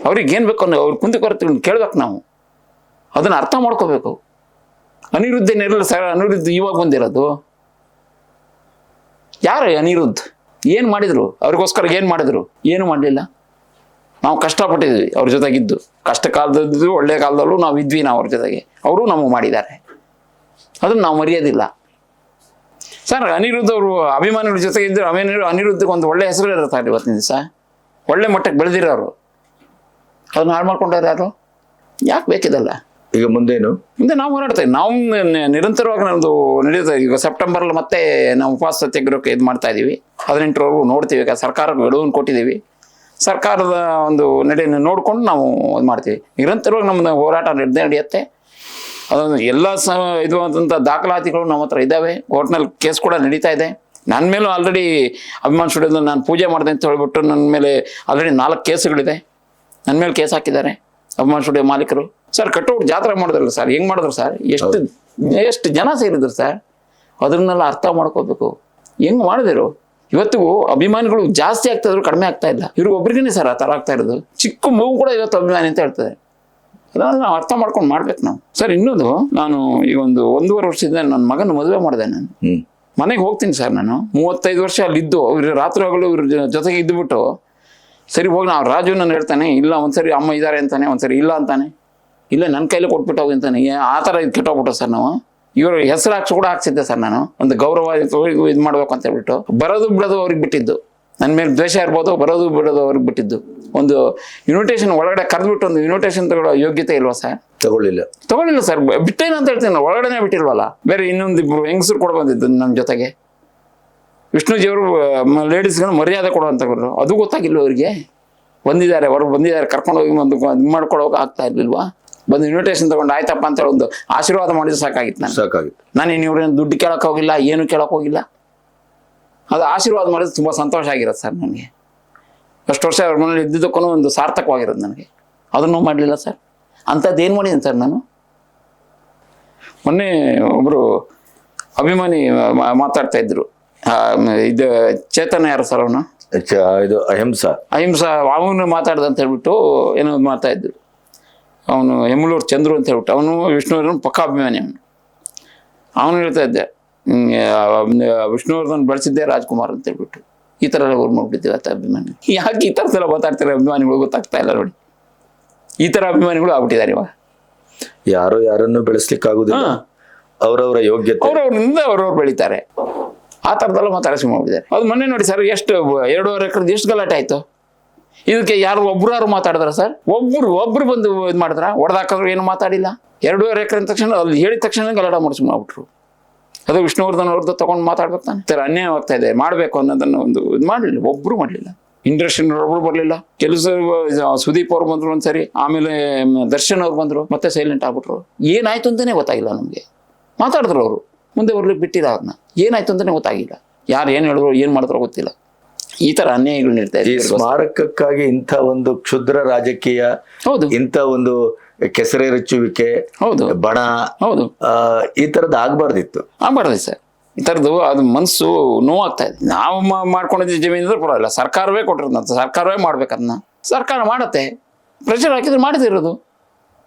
ಅವ್ರಿಗೆ ಏನು ಬೇಕು ಅನ್ನೋ ಅವ್ರ ಕುಂದಿ ಕೊರತೆ ಕೇಳ್ಬೇಕು ನಾವು, ಅದನ್ನು ಅರ್ಥ ಮಾಡ್ಕೋಬೇಕು. ಅನಿರುದ್ಧೇನಿರಲ್ಲ ಸರ್, ಅನಿರುದ್ಧ ಇವಾಗ ಬಂದಿರೋದು. ಯಾರು ಅನಿರುದ್ಧ? ಏನು ಮಾಡಿದ್ರು ಅವ್ರಿಗೋಸ್ಕರ? ಏನು ಮಾಡಿದ್ರು? ಏನು ಮಾಡಲಿಲ್ಲ. ನಾವು ಕಷ್ಟಪಟ್ಟಿದ್ವಿ ಅವ್ರ ಜೊತೆಗಿದ್ದು, ಕಷ್ಟ ಕಾಲದದ್ದು ಒಳ್ಳೆ ಕಾಲದಲ್ಲೂ ನಾವು ಇದ್ವಿ, ನಾವು ಅವ್ರ ಜೊತೆಗೆ, ಅವರು ನಮಗೆ ಮಾಡಿದ್ದಾರೆ, ಅದನ್ನು ನಾವು ಮರೆಯೋದಿಲ್ಲ ಸರ್. ಅನಿರುದ್ಧ ಅವರು ಅಭಿಮಾನಿಗಳ ಜೊತೆಗೆ ಇದ್ದರು, ಅನಿರುದ್ಧಕ್ಕೆ ಒಂದು ಒಳ್ಳೆ ಹೆಸರು ಇರ್ತಾರೆ ಇವತ್ತಿನ ದಿವಸ, ಒಳ್ಳೆ ಮಟ್ಟಕ್ಕೆ ಬೆಳೆದಿರೋರು. ಅದನ್ನ ಹಾಳು ಮಾಡ್ಕೊಂಡವ್ರು ಯಾರು? ಯಾಕೆ ಬೇಕಿದಲ್ಲ? ಈಗ ಮುಂದೇನು? ಮುಂದೆ ನಾವು ಹೋರಾಡ್ತೇವೆ, ನಾವು ನಿರಂತರವಾಗಿ ನಮ್ಮದು ನಡೆಯುತ್ತೆ. ಈಗ ಸೆಪ್ಟೆಂಬರಲ್ಲಿ ಮತ್ತೆ ನಾವು ಉಪವಾಸ ಸತ್ಯಾಗ್ರಹಕ್ಕೆ ಇದು ಮಾಡ್ತಾ ಇದ್ದೀವಿ, 18ರವರೆಗೂ ನೋಡ್ತೀವಿ. ಈಗ ಸರ್ಕಾರಕ್ಕೆ ಗಡುವನ್ನು ಕೊಟ್ಟಿದ್ದೀವಿ, ಸರ್ಕಾರದ ಒಂದು ನಡೆಯನ್ನು ನೋಡ್ಕೊಂಡು ನಾವು ಇದು ಮಾಡ್ತೀವಿ. ನಿರಂತರವಾಗಿ ನಮ್ಮದು ಹೋರಾಟ ನಡೆಯುತ್ತೆ. ಅದೊಂದು ಎಲ್ಲ ಇದು ಆದಂಥ ದಾಖಲಾತಿಗಳು ನಮ್ಮ ಹತ್ರ ಇದ್ದಾವೆ. ಕೋರ್ಟ್ನಲ್ಲಿ ಕೇಸ್ ಕೂಡ ನಡೀತಾ ಇದೆ. ನನ್ನ ಮೇಲೂ ಆಲ್ರೆಡಿ ಅಭಿಮಾನ್ ಸ್ಟುಡಿಯೋದಲ್ಲಿ ನಾನು ಪೂಜೆ ಮಾಡಿದೆ ಅಂತ ಹೇಳ್ಬಿಟ್ಟು ನನ್ನ ಮೇಲೆ ಆಲ್ರೆಡಿ 4 ಕೇಸುಗಳಿದೆ. ನನ್ನ ಮೇಲೆ ಕೇಸ್ ಹಾಕಿದ್ದಾರೆ ಅಭಿಮಾನ್ ಸ್ಟುಡಿಯೋ ಮಾಲೀಕರು. ಸರ್ ಕಟ್ಟೋರು ಜಾತ್ರೆ ಮಾಡಿದ್ರಲ್ಲ ಸರ್, ಹೆಂಗೆ ಮಾಡಿದ್ರು ಸರ್? ಎಷ್ಟು ಜನ ಸೇರಿದ್ರು ಸರ್? ಅದನ್ನೆಲ್ಲ ಅರ್ಥ ಮಾಡ್ಕೋಬೇಕು. ಹೆಂಗೆ ಮಾಡಿದ್ರು? ಇವತ್ತಿಗೂ ಅಭಿಮಾನಿಗಳು ಜಾಸ್ತಿ ಆಗ್ತಾ ಇದ್ರು, ಕಡಿಮೆ ಆಗ್ತಾ ಇಲ್ಲ. ಇವ್ರಿಗೆ ಒಬ್ರಿಗೇನೆ ಸರ್ ಆ ಥರ ಆಗ್ತಾ ಇರೋದು. ಚಿಕ್ಕ ಮಗು ಕೂಡ ಇವತ್ತು ಅಭಿಮಾನಿ ಅಂತ ಹೇಳ್ತದೆ. ಅದನ್ನು ನಾವು ಅರ್ಥ ಮಾಡ್ಕೊಂಡು ಮಾಡ್ಬೇಕು ನಾವು ಸರ್. ಇನ್ನೊಂದು, ನಾನು ಈಗ ಒಂದು 1.5 ವರ್ಷದಿಂದ ನನ್ನ ಮಗನ ಮದುವೆ ಮಾಡಿದೆ. ನಾನು ಮನೆಗೆ ಹೋಗ್ತೀನಿ ಸರ್. ನಾನು 35 ವರ್ಷ ಅಲ್ಲಿದ್ದು ಇವ್ರ ರಾತ್ರಿ ಹಗಲು ಇವ್ರ ಜೊತೆಗೆ ಇದ್ದುಬಿಟ್ಟು, ಸರಿ ಹೋಗಿ ನಾವು ರಾಜು ನಾನು ಹೇಳ್ತಾನೆ, ಇಲ್ಲ ಒಂದ್ಸರಿ ಅಮ್ಮ ಇದ್ದಾರೆ ಅಂತಾನೆ, ಒಂದ್ಸರಿ ಇಲ್ಲ ಅಂತಾನೆ, ಇಲ್ಲ ನನ್ನ ಕೈಲಿ ಕೊಟ್ಬಿಟ್ಟು ಹೋಗಿ ಅಂತಾನೆ. ಆ ಥರ ಇದು ಕೆಟ್ಟೋಗ್ಬಿಟ್ಟು ಸರ್. ನಾವು ಇವ್ರ ಹೆಸರು ಹಾಕ್ಸಿ ಕೂಡ ಹಾಕ್ಸಿದ್ದೆ ಸರ್. ನಾನು ಒಂದು ಗೌರವ ಇದು ಮಾಡ್ಬೇಕು ಅಂತ ಹೇಳ್ಬಿಟ್ಟು, ಬರೋದು ಬಿಡೋದು ಅವ್ರಿಗೆ ಬಿಟ್ಟಿದ್ದು. ನನ್ನ ಮೇಲೆ ದ್ವೇಷ ಇರ್ಬೋದು, ಬರೋದು ಬಿಡೋದು ಅವ್ರಿಗೆ ಬಿಟ್ಟಿದ್ದು. ಒಂದು ಇನ್ವಿಟೇಷನ್ ಒಳಗಡೆ ಕರೆದ್ಬಿಟ್ಟು ಒಂದು ಇನ್ವಿಟೇಷನ್ ತಗೊಳ್ಳೋ ಯೋಗ್ಯತೆ ಇಲ್ವಾ ಸರ್? ತಗೊಳ್ಳಿಲ್ಲ ಸರ್. ಬಿಟ್ಟೇನು ಅಂತ ಹೇಳ್ತೀನಿ, ಒಳಗಡೆನೆ ಬಿಟ್ಟಿಲ್ವಲ್ಲ. ಬೇರೆ ಇನ್ನೊಂದಿಬ್ರು ಹೆಂಗಸರು ಕೂಡ ಬಂದಿದ್ದು ನಮ್ಮ ಜೊತೆಗೆ. ವಿಷ್ಣುಜಿಯವರು ಲೇಡೀಸ್ಗೆ ಮರ್ಯಾದೆ ಕೊಡುವಂಥವ್ರು, ಅದು ಗೊತ್ತಾಗಿಲ್ಲ ಅವ್ರಿಗೆ. ಬಂದಿದ್ದಾರೆ, ಹೊರಗೆ ಬಂದಿದ್ದಾರೆ, ಕರ್ಕೊಂಡೋಗಿ ಒಂದು ಇದು ಮಾಡ್ಕೊಳೋಕೆ ಆಗ್ತಾ ಇರ್ಲಿಲ್ವಾ? ಬಂದು ಇನ್ವಿಟೇಷನ್ ತಗೊಂಡು ಆಯ್ತಪ್ಪ ಅಂತ ಹೇಳಿ ಒಂದು ಆಶೀರ್ವಾದ ಮಾಡಿದ್ರೆ ಸಾಕಾಗಿತ್ತು. ನಾನು ಇವ್ರೇನು ದುಡ್ಡು ಕೇಳಕ್ಕೆ ಹೋಗಿಲ್ಲ, ಏನು ಕೇಳಕ್ಕೆ ಹೋಗಿಲ್ಲ. ಅದು ಆಶೀರ್ವಾದ ಮಾಡಿದ್ರೆ ತುಂಬ ಸಂತೋಷ ಆಗಿರೋದು ಸರ್ ನನಗೆ. ಅಷ್ಟು ವರ್ಷ ಅವ್ರ ಮನೇಲಿ ಇದ್ದಿದ್ದಕ್ಕೂ ಒಂದು ಸಾರ್ಥಕವಾಗಿರೋದು ನನಗೆ. ಅದನ್ನು ಮಾಡಲಿಲ್ಲ ಸರ್. ಅಂಥದ್ದು ಏನು ಮಾಡಿದ್ದೀನಿ ಸರ್ ನಾನು? ಮೊನ್ನೆ ಒಬ್ಬರು ಅಭಿಮಾನಿ ಮಾತಾಡ್ತಾ ಇದ್ರು, ಇದು ಚೇತನ ಯಾರು ಸರ್? ಅವನು ಇದು ಅಹಿಂಸಾ ಅವನು ಮಾತಾಡ್ದ ಅಂತ ಹೇಳ್ಬಿಟ್ಟು ಏನೋ ಮಾಡ್ತಾ ಇದ್ರು. ಅವನು ಹೆಮ್ಮಲೂರು ಚಂದ್ರು ಅಂತ ಹೇಳ್ಬಿಟ್ಟು, ಅವನು ವಿಷ್ಣುವರ್ಧನ್ ಪಕ್ಕ ಅಭಿಮಾನಿ. ಅವನು ಹೇಳ್ತಾ ಇದ್ದೆ, ವಿಷ್ಣುವರ್ಧನ್ ಬೆಳೆಸಿದ್ದೆ ರಾಜ್ಕುಮಾರ್ ಅಂತ ಹೇಳ್ಬಿಟ್ಟು. ಈ ಥರ ಎಲ್ಲ ಊರು ಮಾಡ್ಬಿಟ್ಟಿದ್ದೀವಿ ಆತ ಅಭಿಮಾನಿ. ಯಾಕೆ ಈ ಥರದ್ದೆಲ್ಲ ಮಾತಾಡ್ತಾರೆ ಅಭಿಮಾನಿಗಳು? ಗೊತ್ತಾಗ್ತಾ ಇಲ್ಲ ನೋಡಿ. ಈ ಥರ ಅಭಿಮಾನಿಗಳು ಆಗ್ಬಿಟ್ಟಿದ್ದಾರೆ ಇವಾಗ. ಯಾರೋ ಯಾರನ್ನು ಬೆಳೆಸ್ಲಿಕ್ಕಾಗುದಿಲ್ಲ, ಅವರವರ ಯೋಗ್ಯತೆ ಅವ್ರವ್ರಿಂದ ಅವ್ರವ್ರು ಬೆಳೀತಾರೆ. ಆ ಥರದ್ದೆಲ್ಲ ಮಾತಾಡಿಸಿ ಮಾಡ್ಬಿಟ್ಟಿದ್ದಾರೆ. ಅದು ಮೊನ್ನೆ ನೋಡಿ ಸರ್, ಎಷ್ಟು 2.5 ಎಕರೆ ಎಷ್ಟು ಗಲಾಟೆ ಆಯಿತು. ಇದಕ್ಕೆ ಯಾರು ಒಬ್ರು ಮಾತಾಡಿದ್ರ ಸರ್? ಒಬ್ರು ಬಂದು ಇದು ಮಾಡಿದ್ರ? ಹೊಡೆದಾಕಿದ್ರು ಏನು ಮಾತಾಡಿಲ್ಲ. 2.5 ಎಕರೆ ಅಂದ ತಕ್ಷಣ ಅಲ್ಲಿ ಹೇಳಿದ ತಕ್ಷಣ ಗಲಾಟೆ ಮಾಡಿಸ್ಬಿಟ್ರು. ಅದು ವಿಷ್ಣುವರ್ಧನ್ ಅವ್ರದ್ದು ತಗೊಂಡು ಮಾತಾಡ್ಬೇಕು ತಾನೆ. ಸರ್ ಅನ್ಯಾಯ ಆಗ್ತಾ ಇದೆ, ಮಾಡಬೇಕು ಅನ್ನೋದನ್ನು ಒಂದು ಇದು ಮಾಡಲಿಲ್ಲ, ಒಬ್ರು ಮಾಡಲಿಲ್ಲ. ಇಂಡಸ್ಟ್ರಿನವ್ರು ಬರಲಿಲ್ಲ. ಕೆಲಸ ಸುದೀಪ್ ಅವ್ರು ಬಂದರು ಒಂದ್ಸರಿ, ಆಮೇಲೆ ದರ್ಶನ್ ಅವ್ರು ಬಂದರು, ಮತ್ತೆ ಸೈಲೆಂಟ್ ಆಗ್ಬಿಟ್ರು. ಏನಾಯ್ತು ಅಂತಲೇ ಗೊತ್ತಾಗಿಲ್ಲ ನಮಗೆ. ಮಾತಾಡಿದ್ರು ಅವರು, ಮುಂದೆ ಬರ್ಲಿಕ್ಕೆ ಬಿಟ್ಟಿಲ್ಲ ಅವ್ರನ್ನ. ಏನಾಯ್ತು ಅಂತಲೇ ಗೊತ್ತಾಗಿಲ್ಲ. ಯಾರು ಏನು ಹೇಳಿದ್ರು, ಏನು ಮಾಡಿದ್ರು ಗೊತ್ತಿಲ್ಲ. ಈ ತರ ಅನ್ಯಾಯಗಳು ನಡೀತಾ ಇದೆ. ಸ್ಮಾರಕಕ್ಕಾಗಿ ಇಂಥ ಒಂದು ಕ್ಷುದ್ರ ರಾಜಕೀಯ, ಹೌದು, ಇಂಥ ಒಂದು ಕೆಸರೆರಚುವಿಕೆ, ಹೌದು, ಬಣ, ಹೌದು, ಈ ತರದ್ದು ಆಗ್ಬಾರ್ದಿತ್ತು ಸರ್. ಈ ಥರದ್ದು ಅದು ಮನಸ್ಸು ನೋವಾಗ್ತಾ ಇದೆ. ನಾವು ಮಾಡ್ಕೊಂಡಿದ್ದ ಜಮೀನು ಅಂದ್ರೆ ಪರವಾಗಿಲ್ಲ, ಸರ್ಕಾರವೇ ಕೊಟ್ಟಿರೋದಂತ, ಸರ್ಕಾರವೇ ಮಾಡ್ಬೇಕು. ಅದನ್ನ ಸರ್ಕಾರ ಮಾಡತ್ತೆ, ಪ್ರೆಷರ್ ಹಾಕಿದ್ರೆ ಮಾಡದಿರೋದು.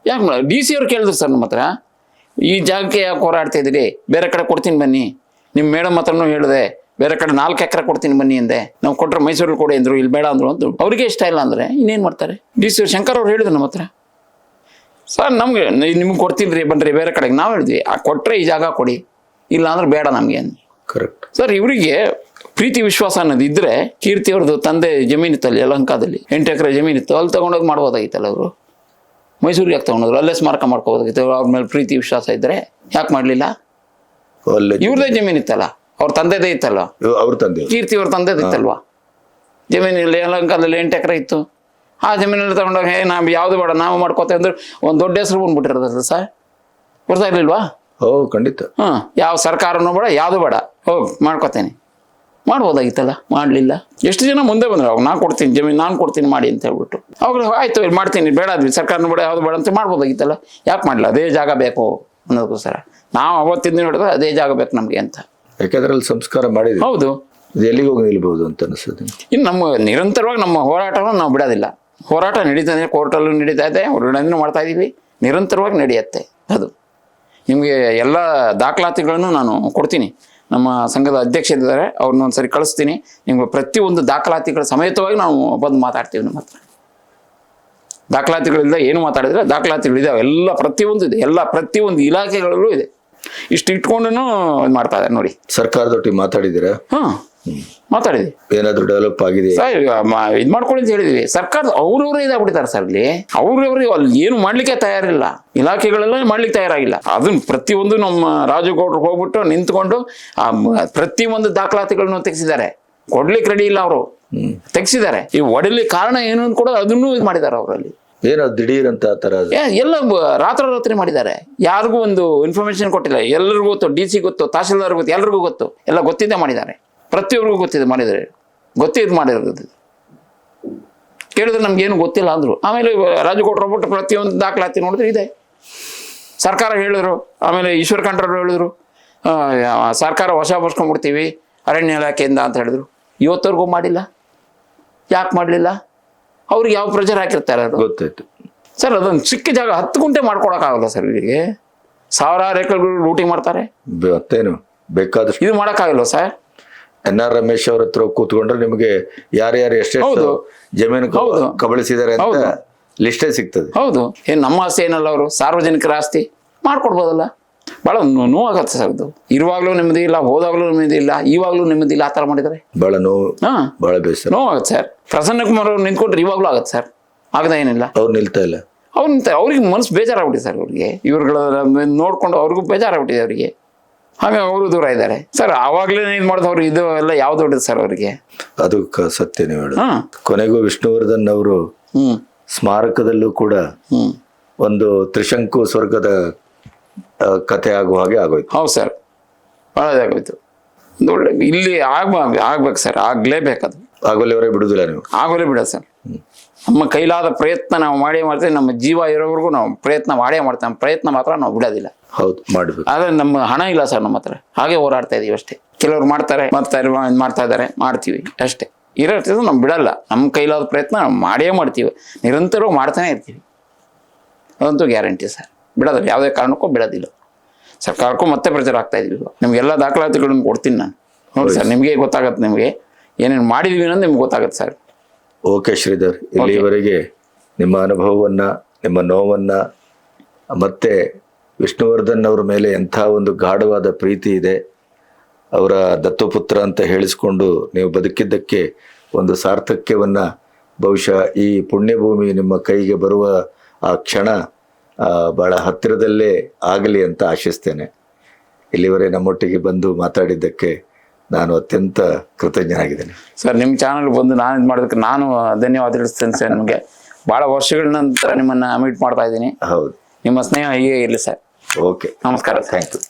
ಯಾಕೆ DC ಅವ್ರು ಕೇಳಿದ್ರು ಸರ್ ನಮ್ಮ ಹತ್ರ, ಈ ಜಾಗಕ್ಕೆ ಯಾಕೆ ಹೋರಾಡ್ತಾ ಇದ್ದೀರಿ, ಬೇರೆ ಕಡೆ ಕೊಡ್ತೀನಿ ಬನ್ನಿ. ನಿಮ್ಮ ಮೇಡಮ್ ಹತ್ರನೂ ಹೇಳಿದೆ, ಬೇರೆ ಕಡೆ 4 ಎಕರೆ ಕೊಡ್ತೀನಿ ಬನ್ನಿ ಅಂದೆ. ನಾವು ಕೊಟ್ಟರೆ ಮೈಸೂರಲ್ಲಿ ಕೊಡಿ ಅಂದರು, ಇಲ್ಲಿ ಬೇಡ ಅಂದರು ಅಂತ. ಅವ್ರಿಗೆ ಇಷ್ಟ ಇಲ್ಲ ಅಂದರೆ ಇನ್ನೇನು ಮಾಡ್ತಾರೆ? DC ಶಂಕರ್ ಅವ್ರು ಹೇಳಿದ್ರು ನಮ್ಮ ಹತ್ರ, ಸರ್ ನಮಗೆ ನಿಮ್ಗೆ ಕೊಡ್ತೀನಿ ರೀ, ಬನ್ನಿರಿ ಬೇರೆ ಕಡೆಗೆ. ನಾವು ಹೇಳಿದ್ವಿ, ಕೊಟ್ಟರೆ ಈ ಜಾಗ ಕೊಡಿ, ಇಲ್ಲ ಅಂದ್ರೆ ಬೇಡ ನಮಗೆ. Correct sir. ಇವರಿಗೆ ಪ್ರೀತಿ ವಿಶ್ವಾಸ ಅನ್ನೋದು ಇದ್ರೆ, ಕೀರ್ತಿ ಅವ್ರದ್ದು ತಂದೆ ಜಮೀನಿತ್ತಲ್ಲಿ ಯಲಹಂಕದಲ್ಲಿ 8 ಎಕರೆ ಜಮೀನಿತ್ತು, ಅಲ್ಲಿ ತಗೊಂಡೋಗಿ ಮಾಡ್ಬೋದಾಗಿತ್ತಲ್ಲ. ಅವರು ಮೈಸೂರಿಗೆ ಯಾಕೆ ತಗೊಂಡೋದ್ರು? ಅಲ್ಲೇ ಸ್ಮಾರಕ ಮಾಡ್ಕೋಬೋದಾಗಿತ್ತು. ಅವ್ರ ಮೇಲೆ ಪ್ರೀತಿ ವಿಶ್ವಾಸ ಇದ್ರೆ ಯಾಕೆ ಮಾಡಲಿಲ್ಲ? ಇವ್ರದೇ ಜಮೀನಿತ್ತಲ್ಲ, ಅವ್ರ ತಂದೆದೇ ಇತ್ತಲ್ವ, ಅವ್ರ ತಂದೆ ಕೀರ್ತಿ ಅವ್ರ ತಂದೆದೇ ಇತ್ತಲ್ವಾ ಜಮೀನಲ್ಲಿ. ಯಲಹಂಕದಲ್ಲಿ 8 ಎಕರೆ ಇತ್ತು. ಆ ಜಮೀನಲ್ಲಿ ತಗೊಂಡೋಗಿ ನಾವು ಯಾವ್ದು ಬೇಡ ನಾವು ಮಾಡ್ಕೋತೇವೆ ಅಂದ್ರೆ ಒಂದು ದೊಡ್ಡ ಹೆಸರು ಬಂದ್ಬಿಟ್ಟಿರೋದಲ್ಲ ಸರ್. ಗೊತ್ತಾಗ್ಲಿಲ್ವಾ? ಖಂಡಿತ. ಯಾವ ಸರ್ಕಾರನೂ ಬೇಡ, ಯಾವುದು ಬೇಡ, ಹೋಗಿ ಮಾಡ್ಕೋತೇನೆ. ಮಾಡ್ಬೋದಾಗಿತ್ತಲ್ಲ, ಮಾಡಲಿಲ್ಲ. ಎಷ್ಟು ಜನ ಮುಂದೆ ಬಂದ್ರು, ಅವಾಗ ನಾನು ಕೊಡ್ತೀನಿ ಜಮೀನು, ನಾನು ಕೊಡ್ತೀನಿ ಮಾಡಿ ಅಂತ ಹೇಳ್ಬಿಟ್ಟು. ಅವಾಗ ಆಯ್ತು ಇಲ್ಲಿ ಮಾಡ್ತೀನಿ, ಬೇಡ ಅದ್ವಿ ಸರ್ಕಾರನ ಬೇಡ ಯಾವುದು ಬೇಡ ಅಂತ ಮಾಡ್ಬೋದಾಗಿತ್ತಲ್ಲ. ಯಾಕೆ ಮಾಡಲಿಲ್ಲ? ಅದೇ ಜಾಗ ಬೇಕು ಅನ್ನೋದಕ್ಕೋಸ್ಕರ ನಾವು ಅವತ್ತಿಂದ ನೋಡಿದ್ರೆ ಅದೇ ಜಾಗ ಬೇಕು ನಮಗೆ ಅಂತ. ಯಾಕಂದ್ರೆ ಅಲ್ಲಿ ಸಂಸ್ಕಾರ ಮಾಡಿದ್ವಿ. ಹೌದು. ಇದು ಎಲ್ಲಿಗೆ ಹೋಗಿ ನಿಲ್ಬಹುದು ಅಂತ ಅನಿಸುತ್ತೆ. ಇನ್ನು ನಮ್ಮ ನಿರಂತರವಾಗಿ ನಮ್ಮ ಹೋರಾಟವನ್ನು ನಾವು ಬಿಡೋದಿಲ್ಲ. ಹೋರಾಟ ನಡೀತಾ ಇದೆ, ಕೋರ್ಟಲ್ಲೂ ನಡೀತಾ ಇದೆ, ಹೊರಗಡೆನೂ ಮಾಡ್ತಾ ಇದ್ದೀವಿ, ನಿರಂತರವಾಗಿ ನಡೆಯುತ್ತೆ ಅದು. ನಿಮಗೆ ಎಲ್ಲ ದಾಖಲಾತಿಗಳನ್ನು ನಾನು ಕೊಡ್ತೀನಿ. ನಮ್ಮ ಸಂಘದ ಅಧ್ಯಕ್ಷ ಇದ್ದಾರೆ, ಅವ್ರನ್ನ ಒಂದ್ಸರಿ ಕಳಿಸ್ತೀನಿ. ನಿಮ್ಗೆ ಪ್ರತಿಯೊಂದು ದಾಖಲಾತಿಗಳ ಸಮೇತವಾಗಿ ನಾವು ಬಂದು ಮಾತಾಡ್ತೀವಿ. ನಮ್ಮ ಹತ್ರ ದಾಖಲಾತಿಗಳಿಂದ ಏನು ಮಾತಾಡಿದ್ರೆ ದಾಖಲಾತಿಗಳಿದ್ದಾವೆ, ಎಲ್ಲ ಪ್ರತಿಯೊಂದು ಇದೆ, ಎಲ್ಲ ಪ್ರತಿಯೊಂದು ಇಲಾಖೆಗಳಲ್ಲೂ ಇದೆ. ಇಷ್ಟು ಇಟ್ಕೊಂಡು ಇದು ಮಾಡ್ತಾ ಇದ್ದಾರೆ ನೋಡಿ. ಸರ್ಕಾರದೊಟ್ಟಿಗೆ ಮಾತಾಡಿದ್ದೀರಾ? ಮಾತಾಡಿದ್ವಿ. ಏನಾದ್ರು ಡೆವಲಪ್ ಆಗಿದೆ ಸರ್ ಇದು ಮಾಡ್ಕೊಳ್ಳಿ ಅಂತ ಹೇಳಿದ್ವಿ. ಸರ್ಕಾರದ ಅವ್ರವರೇ ಇದಾಗ್ಬಿಟ್ಟಿದ್ದಾರೆ ಸರ್. ಇಲ್ಲಿ ಅವ್ರವ್ರಿಗೆ ಅಲ್ಲಿ ಏನು ಮಾಡ್ಲಿಕ್ಕೆ ತಯಾರಿಲ್ಲ, ಇಲಾಖೆಗಳೆಲ್ಲ ಮಾಡ್ಲಿಕ್ಕೆ ತಯಾರಾಗಿಲ್ಲ. ಅದನ್ನ ಪ್ರತಿಯೊಂದು ನಮ್ಮ ರಾಜಗೌಡರು ಹೋಗ್ಬಿಟ್ಟು ನಿಂತ್ಕೊಂಡು ಪ್ರತಿಯೊಂದು ದಾಖಲಾತಿಗಳನ್ನು ತೆಗೆಸಿದ್ದಾರೆ. ಕೊಡ್ಲಿಕ್ಕೆ ರೆಡಿ ಇಲ್ಲ ಅವರು, ತೆಗೆಸಿದ್ದಾರೆ. ಈ ಒಡಲಿಕ್ಕೆ ಕಾರಣ ಏನು ಅಂತ ಕೂಡ ಅದನ್ನು ಇದು ಮಾಡಿದ್ದಾರೆ ಅವರಲ್ಲಿ. ಏನೋ ದಿಢೀರ್ ಅಂತ ಆ ತರ ಎಲ್ಲ ರಾತ್ರಿ ಮಾಡಿದ್ದಾರೆ. ಯಾರಿಗೂ ಒಂದು ಇನ್ಫಾರ್ಮೇಶನ್ ಕೊಟ್ಟಿಲ್ಲ. ಎಲ್ಲರಿಗೂ ಗೊತ್ತು, DC ಗೊತ್ತು, ತಹಶೀಲ್ದಾರ್ ಗೊತ್ತು, ಎಲ್ರಿಗೂ ಗೊತ್ತು, ಎಲ್ಲ ಗೊತ್ತಿದ್ದೇ ಮಾಡಿದ್ದಾರೆ. ಪ್ರತಿಯೊಬ್ಬರಿಗೂ ಗೊತ್ತಿದೆ ಮಾಡಿದ್ದಾರೆ, ಗೊತ್ತಿದ್ದು ಮಾಡಿರೋದು. ಕೇಳಿದ್ರೆ ನಮ್ಗೇನು ಗೊತ್ತಿಲ್ಲ ಅಂದರು. ಆಮೇಲೆ ರಾಜಗೌಡರು ಹೋಗ್ಬಿಟ್ಟು ಪ್ರತಿಯೊಂದು ದಾಖಲಾತಿ ನೋಡಿದ್ರೆ ಇದೆ. ಸರ್ಕಾರ ಹೇಳಿದ್ರು, ಆಮೇಲೆ ಈಶ್ವರ ಖಂಡ್ರವ್ರು ಹೇಳಿದ್ರು ಸರ್ಕಾರ ವಶಪಡಿಸ್ಕೊಂಡ್ಬಿಡ್ತೀವಿ ಅರಣ್ಯ ಇಲಾಖೆಯಿಂದ ಅಂತ ಹೇಳಿದ್ರು. ಇವತ್ತವರೆಗೂ ಮಾಡಿಲ್ಲ. ಯಾಕೆ ಮಾಡಲಿಲ್ಲ? ಅವ್ರಿಗೆ ಯಾವ ಪ್ರೆಷರ್ ಹಾಕಿರ್ತಾರೆ ಅದು ಗೊತ್ತಾಯ್ತು ಸರ್. ಅದೊಂದು ಚಿಕ್ಕ ಜಾಗ 10 ಗುಂಟೆ ಮಾಡ್ಕೊಳಕ್ಕಾಗಲ್ಲ ಸರ್. ಇವರಿಗೆ ಸಾವಿರಾರು ಎಕರೆಗಳು ಲೂಟಿ ಮಾಡ್ತಾರೆ. ಮತ್ತೇನು ಬೇಕಾದಷ್ಟು ಇದು ಮಾಡೋಕ್ಕಾಗಲ್ವ ಸರ್? NR ರಮೇಶ್ ಅವ್ರ ಹತ್ರ ಕೂತ್ಕೊಂಡ್ರೆ ನಿಮಗೆ ಯಾರ್ಯಾರು ಎಷ್ಟೆಷ್ಟು ಜಮೀನು ಕಬಳಿಸಿದ್ದಾರೆ ಅಂತ ಲಿಸ್ಟೇ ಸಿಗ್ತದೆ. ಹೌದು. ಏನು ನಮ್ಮ ಆಸ್ತಿ ಏನಲ್ಲ, ಅವರು ಸಾರ್ವಜನಿಕರ ಆಸ್ತಿ ಮಾಡ್ಕೊಡ್ಬೋದಲ್ಲ. ಭಾಳ ನೋವಾಗತ್ತೆ ಸರ್. ಇದು ಇರುವಾಗಲೂ ನೆಮ್ಮದಿ ಇಲ್ಲ, ಹೋದಾಗಲೂ ನೆಮ್ಮದಿ ಇಲ್ಲ, ಇವಾಗಲೂ ನೆಮ್ಮದಿ ಇಲ್ಲ. ಆ ಥರ ಮಾಡಿದ್ದಾರೆ. ಭಾಳ ನೋವು, ಭಾಳ ಬೇಸರ, ನೋವಾಗತ್ತೆ ಸರ್. ಪ್ರಸನ್ನ ಕುಮಾರ್ ಅವ್ರು ನಿಂತ್ಕೊಂಡ್ರೆ ಇವಾಗಲೂ ಆಗತ್ತೆ ಸರ್. ಆಗದ ಏನಿಲ್ಲ. ಅವ್ರು ನಿಲ್ತಾ ಇಲ್ಲ. ಅವ್ರಿಗೆ ಮನಸ್ಸು ಬೇಜಾರಾಗ್ಬಿಟ್ಟಿದೆ ಸರ್. ಅವ್ರಿಗೆ ಇವ್ರುಗಳ ನೋಡ್ಕೊಂಡು ಅವ್ರಿಗೂ ಬೇಜಾರಾಗ್ಬಿಟ್ಟಿದೆ ಅವರಿಗೆ. ಹಾಗೆ ಅವರು ದೂರ ಇದ್ದಾರೆ ಸರ್. ಆವಾಗಲೇ ಇದು ಮಾಡಿದವ್ರು ಇದು ಎಲ್ಲ ಯಾವ್ದು ದೊಡ್ಡದು ಸರ್ ಅವರಿಗೆ. ಅದು ಸತ್ಯ ನೀವು ಹೇಳಿ. ಕೊನೆಗೂ ವಿಷ್ಣುವರ್ಧನ್ ಅವರು ಸ್ಮಾರಕದಲ್ಲೂ ಕೂಡ ಒಂದು ತ್ರಿಶಂಕು ಸ್ವರ್ಗದ ಕಥೆ ಆಗುವ ಹಾಗೆ ಆಗೋಯ್ತು. ಹೌದು ಸರ್, ಒಳ್ಳೆದಾಗೋಯ್ತು. ಒಳ್ಳೆ ಇಲ್ಲಿ ಆಗ್ಬೇಕು ಸರ್, ಆಗ್ಲೇಬೇಕದು. ಆಗೋಲಿವರೇ ಬಿಡುದಿಲ್ಲ ನೀವು? ಆಗೋಲೇ ಬಿಡೋದು ಸರ್. ನಮ್ಮ ಕೈಲಾದ ಪ್ರಯತ್ನ ನಾವು ಮಾಡೇ ಮಾಡ್ತೇವೆ. ನಮ್ಮ ಜೀವ ಇರೋವರೆಗೂ ನಾವು ಪ್ರಯತ್ನ ಮಾಡೇ ಮಾಡ್ತೇವೆ. ನಮ್ಮ ಪ್ರಯತ್ನ ಮಾತ್ರ ನಾವು ಬಿಡೋದಿಲ್ಲ. ಹೌದು, ಮಾಡಬೇಕು. ಆದರೆ ನಮ್ಮ ಹಣ ಇಲ್ಲ ಸರ್ ನಮ್ಮ ಹತ್ರ. ಹಾಗೆ ಹೋರಾಡ್ತಾ ಇದೀವಿ ಅಷ್ಟೇ. ಕೆಲವರು ಮಾಡ್ತಾ ಇದ್ದಾರೆ, ಮಾಡ್ತೀವಿ ಅಷ್ಟೇ. ಇರೋದು ನಾವು ಬಿಡಲ್ಲ. ನಮ್ಮ ಕೈಲಾದ ಪ್ರಯತ್ನ ನಾವು ಮಾಡೇ ಮಾಡ್ತೀವಿ. ನಿರಂತರವಾಗಿ ಮಾಡ್ತಾನೆ ಇರ್ತೀವಿ. ಅದಂತೂ ಗ್ಯಾರಂಟಿ ಸರ್. ಬಿಡೋದಿಲ್ಲ, ಯಾವುದೇ ಕಾರಣಕ್ಕೂ ಬಿಡೋದಿಲ್ಲ. ಸರ್ಕಾರಕ್ಕೂ ಮತ್ತೆ ಪ್ರೆಷರ್ ಆಗ್ತಾ ಇದೀವಿ. ನಿಮಗೆಲ್ಲ ದಾಖಲಾತಿಗಳನ್ನು ಕೊಡ್ತೀನಿ ನಾನು. ನೋಡಿ ಸರ್, ನಿಮಗೆ ಗೊತ್ತಾಗತ್ತೆ. ನಿಮಗೆ ಏನೇನು ಮಾಡಿದೀವಿ ಅನ್ನೋದು ನಿಮ್ಗೆ ಗೊತ್ತಾಗತ್ತೆ ಸರ್. ಓಕೆ ಶ್ರೀಧರ್, ಇಲ್ಲಿವರೆಗೆ ನಿಮ್ಮ ಅನುಭವವನ್ನ, ನಿಮ್ಮ ನೋವನ್ನ, ಮತ್ತೆ ವಿಷ್ಣುವರ್ಧನ್ ಅವರ ಮೇಲೆ ಎಂಥ ಒಂದು ಗಾಢವಾದ ಪ್ರೀತಿ ಇದೆ, ಅವರ ದತ್ತುಪುತ್ರ ಅಂತ ಹೇಳಿಸ್ಕೊಂಡು ನೀವು ಬದುಕಿದ್ದಕ್ಕೆ ಒಂದು ಸಾರ್ಥಕ್ಯವನ್ನ ಬಹುಶಃ ಈ ಪುಣ್ಯಭೂಮಿ ನಿಮ್ಮ ಕೈಗೆ ಬರುವ ಆ ಕ್ಷಣ ಬಹಳ ಹತ್ತಿರದಲ್ಲೇ ಆಗಲಿ ಅಂತ ಆಶಿಸ್ತೇನೆ. ಇಲ್ಲಿವರೆಗೆ ನಮ್ಮೊಟ್ಟಿಗೆ ಬಂದು ಮಾತಾಡಿದ್ದಕ್ಕೆ ನಾನು ಅತ್ಯಂತ ಕೃತಜ್ಞನಾಗಿದ್ದೇನೆ ಸರ್. ನಿಮ್ಮ ಚಾನಲ್ ಬಂದು ನಾನು ಇದು ಮಾಡೋದಕ್ಕೆ ನಾನು ಧನ್ಯವಾದ ತಿಳಿಸ್ತೇನೆ ಸರ್. ನಿಮಗೆ ಭಾಳ ವರ್ಷಗಳ ನಂತರ ನಿಮ್ಮನ್ನು ಮೀಟ್ ಮಾಡ್ತಾ ಇದ್ದೀನಿ. ಹೌದು, ನಿಮ್ಮ ಸ್ನೇಹ ಹೀಗೆ ಇರಲಿ ಸರ್. ಓಕೆ, ನಮಸ್ಕಾರ. Thank you.